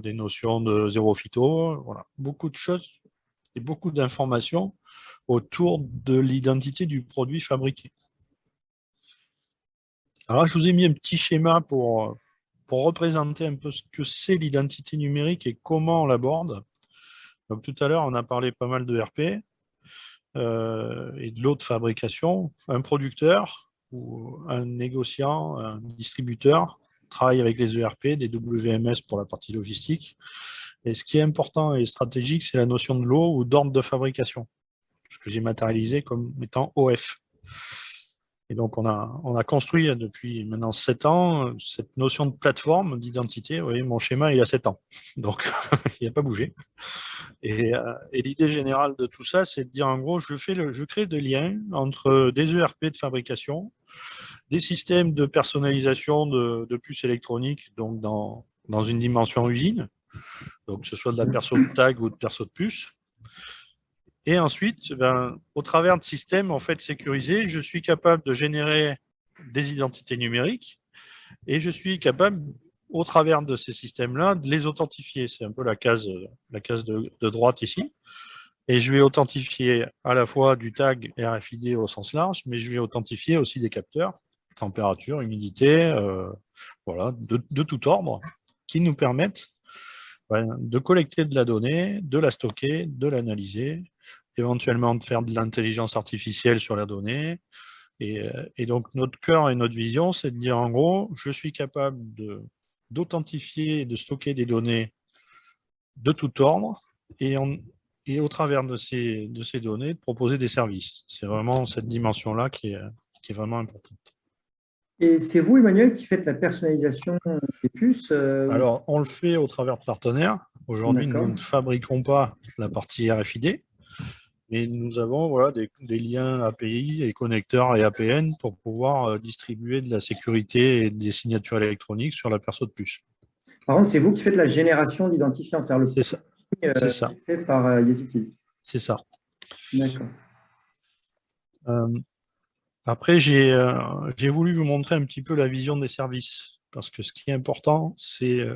S2: des notions de zéro phyto, voilà, beaucoup de choses et beaucoup d'informations autour de l'identité du produit fabriqué. Alors, je vous ai mis un petit schéma pour représenter un peu ce que c'est l'identité numérique et comment on l'aborde. Donc, tout à l'heure, on a parlé pas mal de RP et de l'eau de fabrication. Un producteur ou un négociant, un distributeur travaille avec les ERP, des WMS pour la partie logistique. Et ce qui est important et stratégique, c'est la notion de lot ou d'ordre de fabrication, ce que j'ai matérialisé comme étant OF. Et donc, on a construit depuis maintenant 7 ans cette notion de plateforme d'identité. Vous voyez, mon schéma, il a 7 ans. Donc, il n'a pas bougé. Et l'idée générale de tout ça, c'est de dire, en gros, je crée des liens entre des ERP de fabrication, des systèmes de personnalisation de puces électroniques, donc dans une dimension usine, donc que ce soit de la perso de tag ou de perso de puce. Et ensuite, au travers de systèmes en fait sécurisés, je suis capable de générer des identités numériques et je suis capable, au travers de ces systèmes-là, de les authentifier. C'est un peu la case de droite ici. Et je vais authentifier à la fois du tag RFID au sens large, mais je vais authentifier aussi des capteurs, température, humidité, voilà, de tout ordre, qui nous permettent de collecter de la donnée, de la stocker, de l'analyser, éventuellement de faire de l'intelligence artificielle sur la donnée. Et donc, notre cœur et notre vision, c'est de dire, en gros, je suis capable d'authentifier et de stocker des données de tout ordre et au travers de ces données, de proposer des services. C'est vraiment cette dimension-là qui est vraiment importante.
S1: Et c'est vous, Emmanuel, qui faites la personnalisation des puces
S2: Alors, on le fait au travers de partenaires. Aujourd'hui, nous ne fabriquons pas la partie RFID, mais nous avons voilà, des liens API et connecteurs et APN pour pouvoir distribuer de la sécurité et des signatures électroniques sur la perso de puce.
S1: Par contre, c'est vous qui faites la génération d'identifiants,
S2: c'est ça. C'est ça.
S1: Fait par Yaziki.
S2: C'est ça.
S1: D'accord.
S2: Après, j'ai voulu vous montrer un petit peu la vision des services, parce que ce qui est important, c'est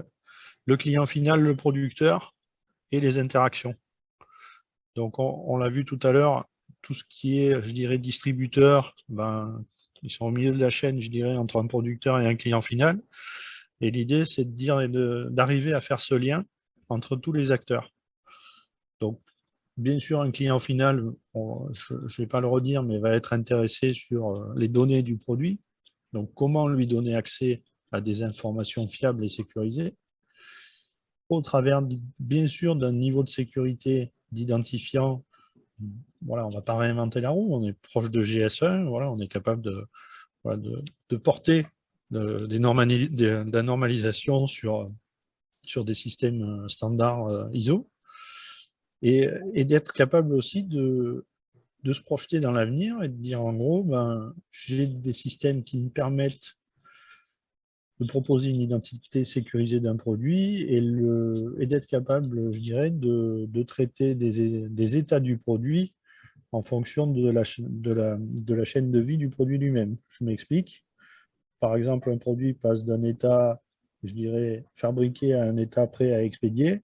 S2: le client final, le producteur et les interactions. Donc, on l'a vu tout à l'heure, tout ce qui est, je dirais, distributeur, Ils sont au milieu de la chaîne, je dirais, entre un producteur et un client final. Et l'idée, c'est de dire d'arriver à faire ce lien entre tous les acteurs. Donc, bien sûr, un client final, je ne vais pas le redire, mais va être intéressé sur les données du produit. Donc, comment lui donner accès à des informations fiables et sécurisées au travers, bien sûr, d'un niveau de sécurité d'identifiant. Voilà, on ne va pas réinventer la roue, on est proche de GS1, voilà, on est capable de porter de la normalisation sur des systèmes standards ISO et d'être capable aussi de se projeter dans l'avenir et de dire en gros, ben, j'ai des systèmes qui me permettent de proposer une identité sécurisée d'un produit et d'être capable, je dirais, de traiter des états du produit en fonction de la chaîne de vie du produit lui-même. Je m'explique. Par exemple, un produit passe d'un état, je dirais, fabriqué à un état prêt à expédier.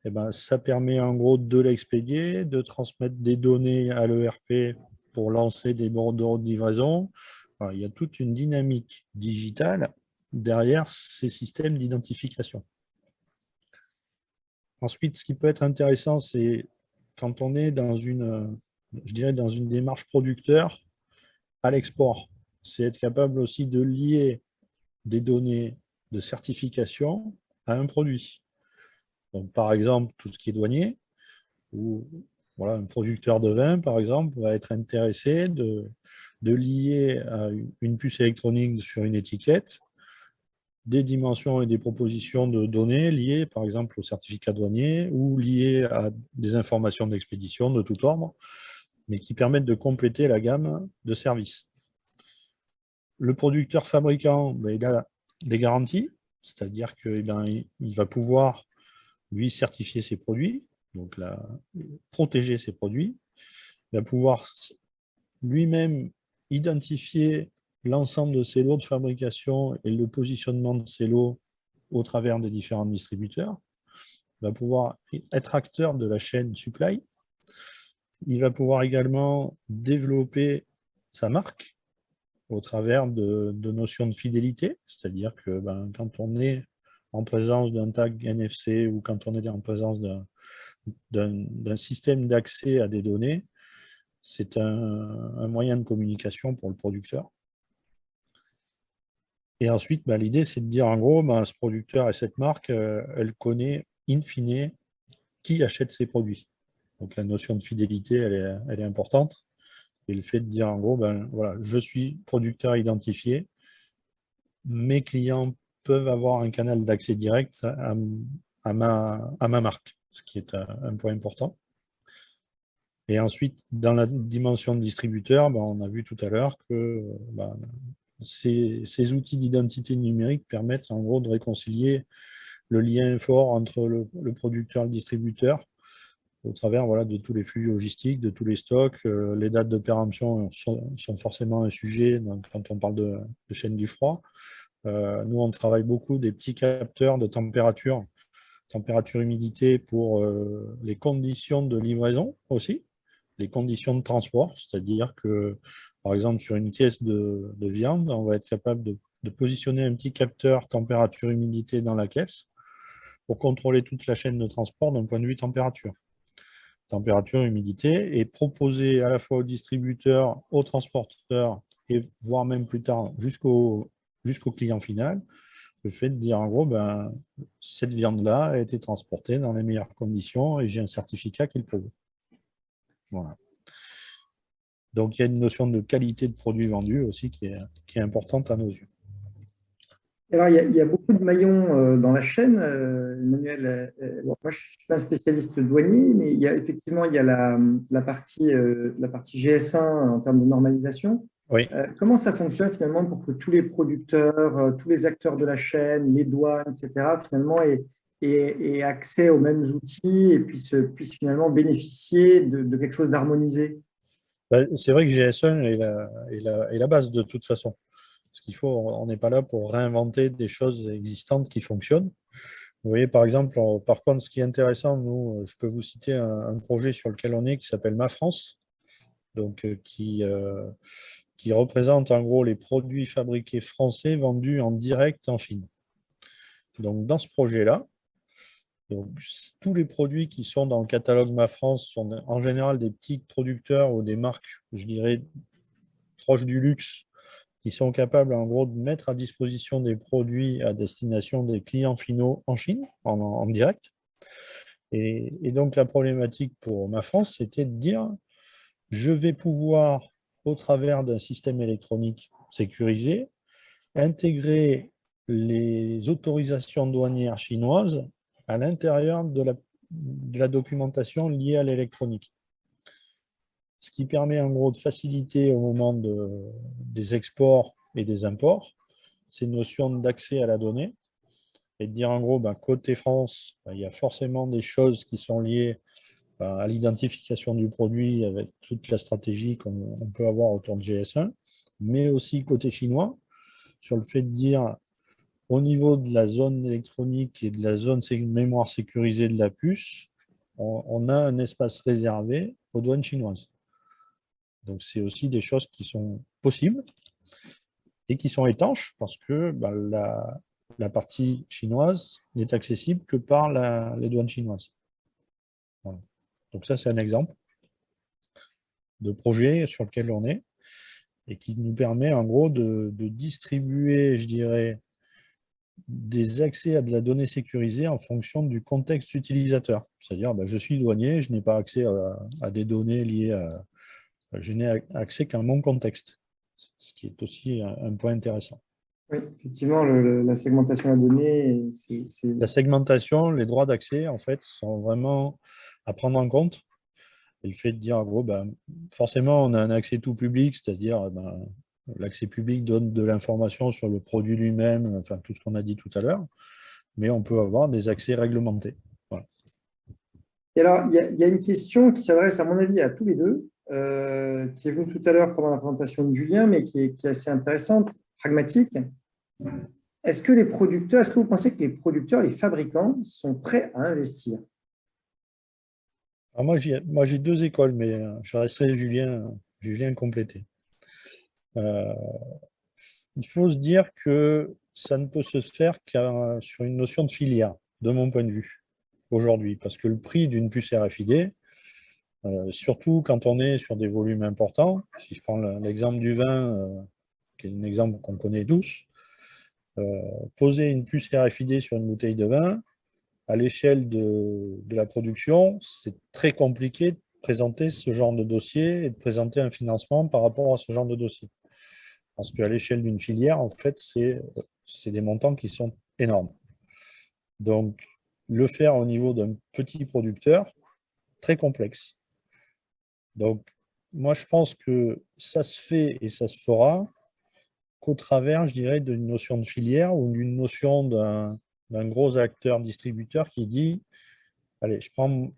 S2: Eh ben, ça permet en gros de l'expédier, de transmettre des données à l'ERP pour lancer des bordereaux de livraison. Alors, il y a toute une dynamique digitale derrière ces systèmes d'identification. Ensuite, ce qui peut être intéressant, c'est quand on est dans je dirais, dans une démarche producteur à l'export, c'est être capable aussi de lier des données de certification à un produit. Donc, par exemple, tout ce qui est douanier, ou voilà, un producteur de vin, par exemple, va être intéressé de lier à une puce électronique sur une étiquette des dimensions et des propositions de données liées, par exemple, au certificat douanier ou liées à des informations d'expédition de tout ordre, mais qui permettent de compléter la gamme de services. Le producteur fabricant, ben, il a des garanties, c'est-à-dire qu'il il va pouvoir, lui, certifier ses produits, donc protéger ses produits. Il va pouvoir lui-même identifier l'ensemble de ses lots de fabrication et le positionnement de ces lots au travers des différents distributeurs. Il va pouvoir être acteur de la chaîne supply. Il va pouvoir également développer sa marque au travers de notions de fidélité, c'est-à-dire que quand on est en présence d'un tag NFC ou quand on est en présence d'un système d'accès à des données, c'est un moyen de communication pour le producteur. Et ensuite, l'idée, c'est de dire en gros, ce producteur et cette marque, elle connaît in fine qui achète ses produits. Donc la notion de fidélité, elle est importante. Et le fait de dire en gros, voilà, je suis producteur identifié, mes clients peuvent avoir un canal d'accès direct à ma marque, ce qui est un point important. Et ensuite, dans la dimension de distributeur, on a vu tout à l'heure que ces outils d'identité numérique permettent en gros de réconcilier le lien fort entre le producteur et le distributeur au travers de tous les flux logistiques, de tous les stocks. Les dates de péremption sont forcément un sujet quand on parle de chaîne du froid. Nous, on travaille beaucoup des petits capteurs de température, humidité pour les conditions de livraison aussi, les conditions de transport, c'est-à-dire que, par exemple, sur une caisse de viande, on va être capable de positionner un petit capteur température humidité dans la caisse pour contrôler toute la chaîne de transport d'un point de vue température, humidité, et proposer à la fois aux distributeurs, aux transporteurs, et voire même plus tard jusqu'au client final, le fait de dire en gros, cette viande-là a été transportée dans les meilleures conditions et j'ai un certificat qui le prouve. Voilà. Donc il y a une notion de qualité de produit vendu aussi qui est importante à nos yeux.
S1: Alors, il y a beaucoup de maillons dans la chaîne, Emmanuel. Moi, je ne suis pas un spécialiste douanier, mais effectivement, il y a la partie GS1 en termes de normalisation.
S2: Oui.
S1: Comment ça fonctionne finalement pour que tous les producteurs, tous les acteurs de la chaîne, les douanes, etc., finalement, aient accès aux mêmes outils et puissent finalement bénéficier de quelque chose d'harmonisé?
S2: C'est vrai que GS1 est la base de toute façon. Ce qu'il faut, on n'est pas là pour réinventer des choses existantes qui fonctionnent. Vous voyez, par exemple, par contre, ce qui est intéressant, nous, je peux vous citer un projet sur lequel on est qui s'appelle Ma France, donc qui qui représente en gros les produits fabriqués français vendus en direct en Chine. Donc, dans ce projet-là, donc, tous les produits qui sont dans le catalogue Ma France sont en général des petits producteurs ou des marques, je dirais, proches du luxe, qui sont capables en gros de mettre à disposition des produits à destination des clients finaux en Chine, en direct. Et donc la problématique pour Ma France, c'était de dire, je vais pouvoir, au travers d'un système électronique sécurisé, intégrer les autorisations douanières chinoises à l'intérieur de la documentation liée à l'électronique. Ce qui permet en gros de faciliter au moment des exports et des imports ces notions d'accès à la donnée et de dire en gros, côté France, il y a forcément des choses qui sont liées à l'identification du produit avec toute la stratégie qu'on peut avoir autour de GS1, mais aussi côté chinois, sur le fait de dire au niveau de la zone électronique et de la zone mémoire sécurisée de la puce, on a un espace réservé aux douanes chinoises. Donc, c'est aussi des choses qui sont possibles et qui sont étanches parce que la partie chinoise n'est accessible que par les douanes chinoises. Voilà. Donc, ça, c'est un exemple de projet sur lequel on est et qui nous permet en gros de distribuer, je dirais, des accès à de la donnée sécurisée en fonction du contexte utilisateur. C'est-à-dire, je suis douanier, je n'ai pas accès à des données liées à... Je n'ai accès qu'à mon contexte, ce qui est aussi un point intéressant.
S1: Oui, effectivement, la segmentation de la donnée,
S2: La segmentation, les droits d'accès, en fait, sont vraiment à prendre en compte. Et le fait de dire, en gros, forcément, on a un accès tout public, c'est-à-dire l'accès public donne de l'information sur le produit lui-même, enfin tout ce qu'on a dit tout à l'heure, mais on peut avoir des accès réglementés. Voilà.
S1: Et alors, il y a une question qui s'adresse, à mon avis, à tous les deux, qui est venue tout à l'heure pendant la présentation de Julien, mais qui est assez intéressante, pragmatique. Est-ce que vous pensez que les producteurs, les fabricants sont prêts à investir?
S2: Alors moi, j'ai deux écoles, mais je laisserai Julien compléter. Il faut se dire que ça ne peut se faire qu'à sur une notion de filière, de mon point de vue, aujourd'hui, parce que le prix d'une puce RFID, surtout quand on est sur des volumes importants, si je prends l'exemple du vin, qui est un exemple qu'on connaît tous, poser une puce RFID sur une bouteille de vin, à l'échelle de la production, c'est très compliqué de présenter ce genre de dossier et de présenter un financement par rapport à ce genre de dossier. Parce qu'à l'échelle d'une filière, en fait, c'est des montants qui sont énormes. Donc, le faire au niveau d'un petit producteur, très complexe. Donc, moi, je pense que ça se fait et ça se fera qu'au travers, je dirais, d'une notion de filière ou d'une notion d'un gros acteur distributeur qui dit, allez, je prends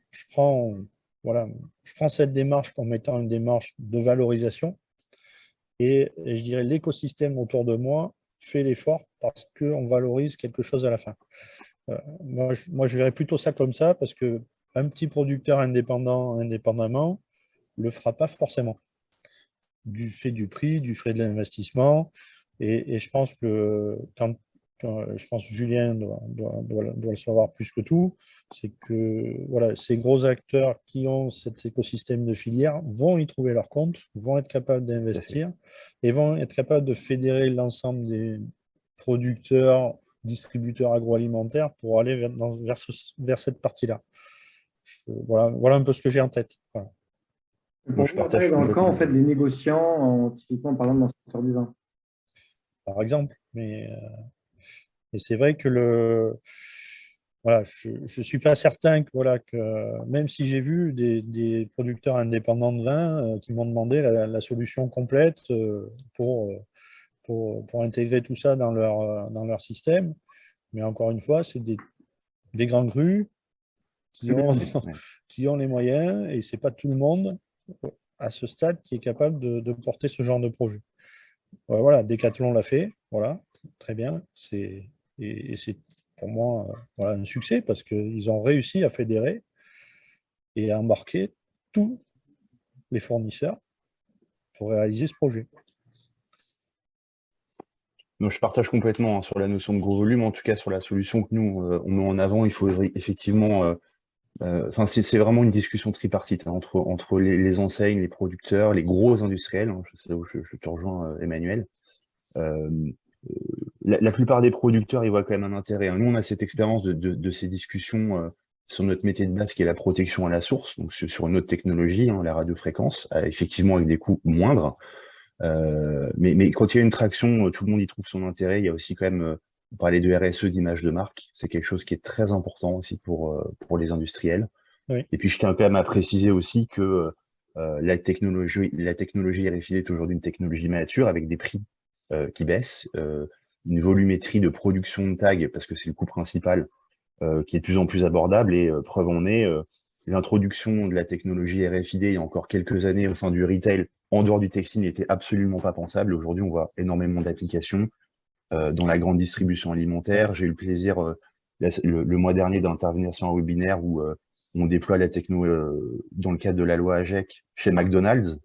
S2: cette démarche comme étant une démarche de valorisation et je dirais l'écosystème autour de moi fait l'effort parce qu'on valorise quelque chose à la fin. Moi, je verrais plutôt ça comme ça parce qu'un petit producteur indépendamment ne le fera pas forcément du fait du prix, du frais de l'investissement. Et je pense que je pense que Julien doit le savoir plus que tout, c'est que voilà, ces gros acteurs qui ont cet écosystème de filière vont y trouver leur compte, vont être capables d'investir et vont être capables de fédérer l'ensemble des producteurs, distributeurs agroalimentaires pour aller vers cette partie-là. Voilà un peu ce que j'ai en tête. Voilà.
S1: Pour vous, on est dans le camp en fait, des négociants, typiquement par exemple dans le secteur du vin.
S2: Par exemple, mais c'est vrai que voilà, je ne suis pas certain que même si j'ai vu des producteurs indépendants de vin qui m'ont demandé la solution complète pour intégrer tout ça dans leur système, mais encore une fois, c'est des grands crus qui ont les moyens et ce n'est pas tout le monde à ce stade qui est capable de porter ce genre de projet. Voilà, Decathlon l'a fait, voilà, très bien. Et c'est pour moi voilà, un succès parce qu'ils ont réussi à fédérer et à embarquer tous les fournisseurs pour réaliser ce projet.
S3: Non, je partage complètement hein, sur la notion de gros volume. En tout cas, sur la solution que nous, on met en avant, il faut effectivement. Enfin, c'est vraiment une discussion tripartite hein, entre les enseignes, les producteurs, les gros industriels. Hein, c'est là où je te rejoins, Emmanuel. Euh, la plupart des producteurs, ils voient quand même un intérêt. Hein. Nous, on a cette expérience de ces discussions sur notre métier de base qui est la protection à la source, donc sur une autre technologie, hein, la radiofréquence, effectivement avec des coûts moindres. Mais quand il y a une traction, tout le monde y trouve son intérêt. Il y a aussi quand même, on parlait de RSE, d'image de marque. C'est quelque chose qui est très important aussi pour les industriels.
S2: Oui.
S3: Et puis, je tiens quand même à préciser aussi que la technologie RFID est aujourd'hui une technologie mature avec des prix qui baissent, une volumétrie de production de tags, parce que c'est le coût principal, qui est de plus en plus abordable. Et preuve en est, l'introduction de la technologie RFID il y a encore quelques années au sein du retail, en dehors du textile, n'était absolument pas pensable. Aujourd'hui, on voit énormément d'applications dans la grande distribution alimentaire. J'ai eu le plaisir le mois dernier d'intervenir sur un webinaire où on déploie la techno dans le cadre de la loi AGEC chez McDonald's.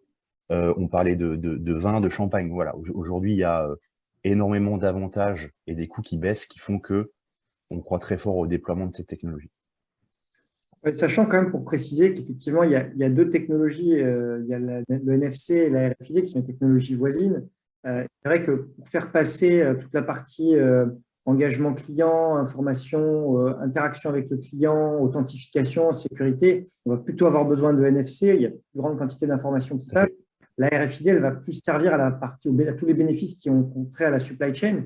S3: On parlait de vin, de champagne. Voilà. Aujourd'hui, il y a énormément d'avantages et des coûts qui baissent qui font que on croit très fort au déploiement de ces technologies.
S1: Sachant quand même, pour préciser qu'effectivement, il y a deux technologies, il y a le NFC et la RFID qui sont des technologies voisines. C'est vrai que pour faire passer toute la partie engagement client, information, interaction avec le client, authentification, sécurité, on va plutôt avoir besoin de NFC. Il y a une plus grande quantité d'informations qui passent. La RFID, elle va plus servir à la partie, à tous les bénéfices qui ont trait à la supply chain,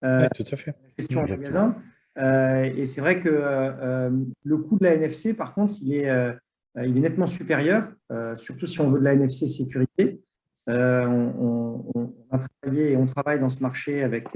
S2: Oui, tout à fait.
S1: gestion en magasin. Et c'est vrai que le coût de la NFC, par contre, il est nettement supérieur, surtout si on veut de la NFC sécurité. On a travaillé et on travaille dans ce marché avec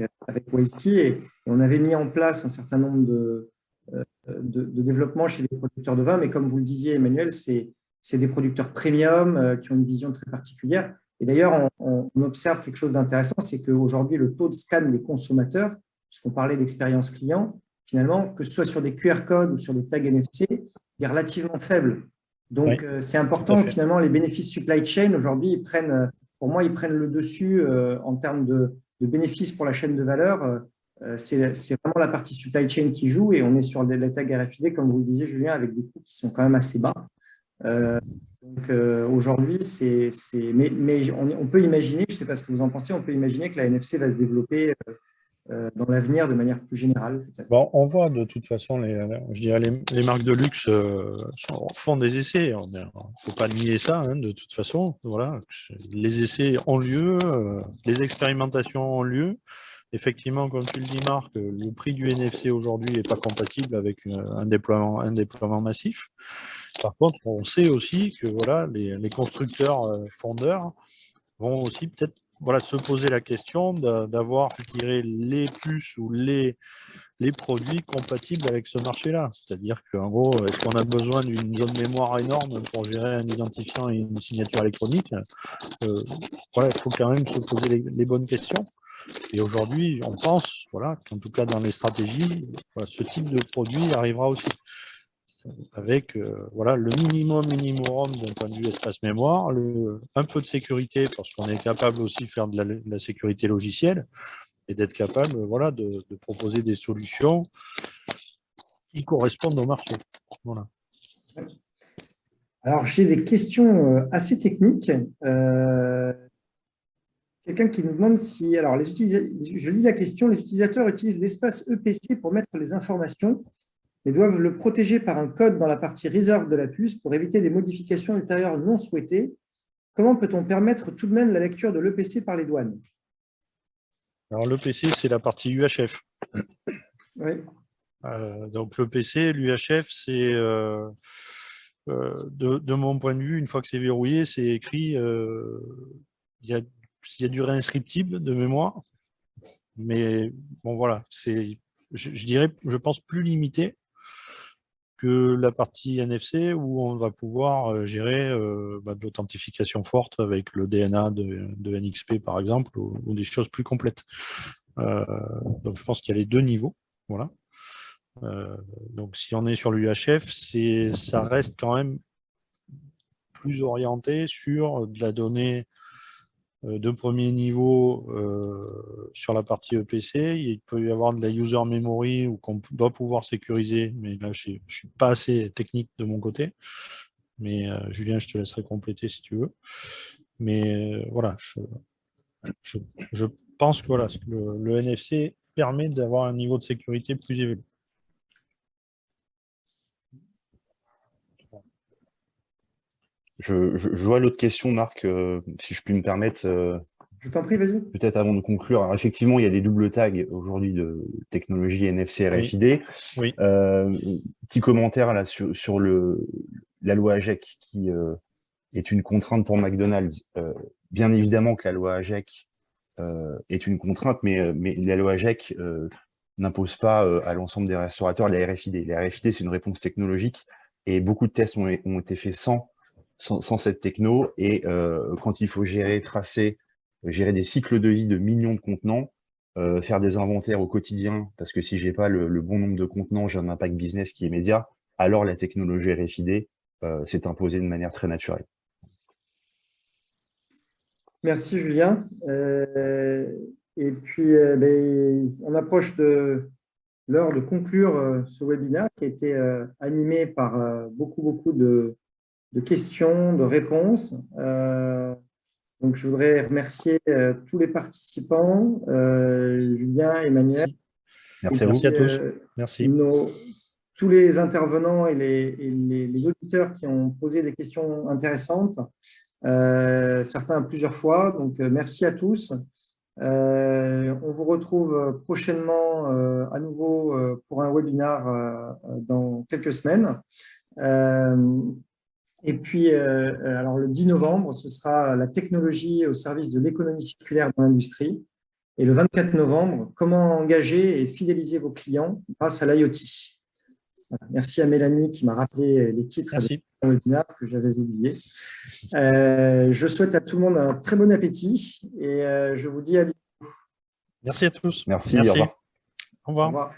S1: Wisely et on avait mis en place un certain nombre de développements chez les producteurs de vin, mais comme vous le disiez, Emmanuel, c'est des producteurs premium qui ont une vision très particulière. Et d'ailleurs, on observe quelque chose d'intéressant, c'est qu'aujourd'hui, le taux de scan des consommateurs, puisqu'on parlait d'expérience client, finalement, que ce soit sur des QR codes ou sur des tags NFC, est relativement faible. Donc,
S2: Oui,
S1: c'est important que finalement, les bénéfices supply chain, aujourd'hui, pour moi, ils prennent le dessus en termes de bénéfices pour la chaîne de valeur. C'est vraiment la partie supply chain qui joue et on est sur des tags RFID, comme vous le disiez, Julien, avec des coûts qui sont quand même assez bas. Donc, aujourd'hui, mais on peut imaginer, je ne sais pas ce que vous en pensez, on peut imaginer que la NFC va se développer dans l'avenir de manière plus générale.
S2: Bon, on voit de toute façon, je dirais les marques de luxe font des essais. Il ne faut pas nier ça, hein, de toute façon. Voilà, les essais ont lieu, les expérimentations ont lieu. Effectivement, comme tu le dis, Marc, le prix du NFC aujourd'hui n'est pas compatible avec un déploiement massif. Par contre, on sait aussi que voilà, les constructeurs fondeurs vont aussi peut-être se poser la question d'avoir, je dirais, les puces ou les produits compatibles avec ce marché-là. C'est-à-dire qu'en gros, est-ce qu'on a besoin d'une zone mémoire énorme pour gérer un identifiant et une signature électronique? Voilà, il faut quand même se poser les bonnes questions. Et aujourd'hui, on pense qu'en tout cas dans les stratégies, ce type de produit arrivera aussi. Avec le minimum d'un point de vue espace mémoire, un peu de sécurité, parce qu'on est capable aussi de faire de la sécurité logicielle, et d'être capable de proposer des solutions qui correspondent au marché. Voilà.
S1: Alors, j'ai des questions assez techniques. Quelqu'un qui nous demande si, alors je lis la question, les utilisateurs utilisent l'espace EPC pour mettre les informations, mais doivent le protéger par un code dans la partie reserve de la puce pour éviter des modifications ultérieures non souhaitées. Comment peut-on permettre tout de même la lecture de l'EPC par les douanes?
S2: Alors, l'EPC, c'est la partie UHF.
S1: Oui.
S2: Donc, l'EPC, l'UHF, c'est, de mon point de vue, une fois que c'est verrouillé, c'est écrit, il y a du réinscriptible de mémoire, mais bon, voilà, c'est, je dirais, je pense, plus limité que la partie NFC où on va pouvoir gérer de l'authentification forte avec le DNA de NXP, par exemple, ou des choses plus complètes. Donc, je pense qu'il y a les deux niveaux. Voilà. Donc, si on est sur l'UHF, ça reste quand même plus orienté sur de la donnée de premier niveau sur la partie EPC. Il peut y avoir de la user memory ou qu'on doit pouvoir sécuriser, mais là, je ne suis pas assez technique de mon côté. Mais Julien, je te laisserai compléter si tu veux. Mais voilà, je pense que voilà, le NFC permet d'avoir un niveau de sécurité plus élevé.
S3: Je vois l'autre question, Marc, si je puis me permettre.
S1: Je t'en prie, vas-y.
S3: Peut-être avant de conclure. Alors, effectivement, il y a des doubles tags aujourd'hui de technologie NFC RFID.
S2: Oui.
S3: Petit commentaire là sur la loi AGEC qui est une contrainte pour McDonald's. Bien évidemment que la loi AGEC est une contrainte, mais la loi AGEC n'impose pas à l'ensemble des restaurateurs la RFID. La RFID, c'est une réponse technologique et beaucoup de tests ont été faits sans cette techno. Et quand il faut gérer, tracer, gérer des cycles de vie de millions de contenants, faire des inventaires au quotidien, parce que si j'ai pas le bon nombre de contenants, j'ai un impact business qui est immédiat, alors la technologie RFID s'est imposée de manière très naturelle.
S1: Merci Julien. Et puis, on approche de l'heure de conclure ce webinaire qui a été animé par beaucoup de questions, de réponses. Donc, je voudrais remercier tous les participants, Julien, Emmanuel.
S3: Merci à vous.
S2: Merci à tous. Merci.
S1: Tous les intervenants et les auditeurs qui ont posé des questions intéressantes, certains plusieurs fois. Donc, merci à tous. On vous retrouve prochainement à nouveau pour un webinaire dans quelques semaines. Et puis, alors le 10 novembre, ce sera la technologie au service de l'économie circulaire dans l'industrie. Et le 24 novembre, comment engager et fidéliser vos clients grâce à l'IoT. Voilà. Merci à Mélanie qui m'a rappelé les titres du webinaire que j'avais oubliés. Je souhaite à tout le monde un très bon appétit et je vous dis à bientôt.
S2: Merci à tous.
S3: Merci. Au revoir.
S2: Au revoir.
S1: Au revoir.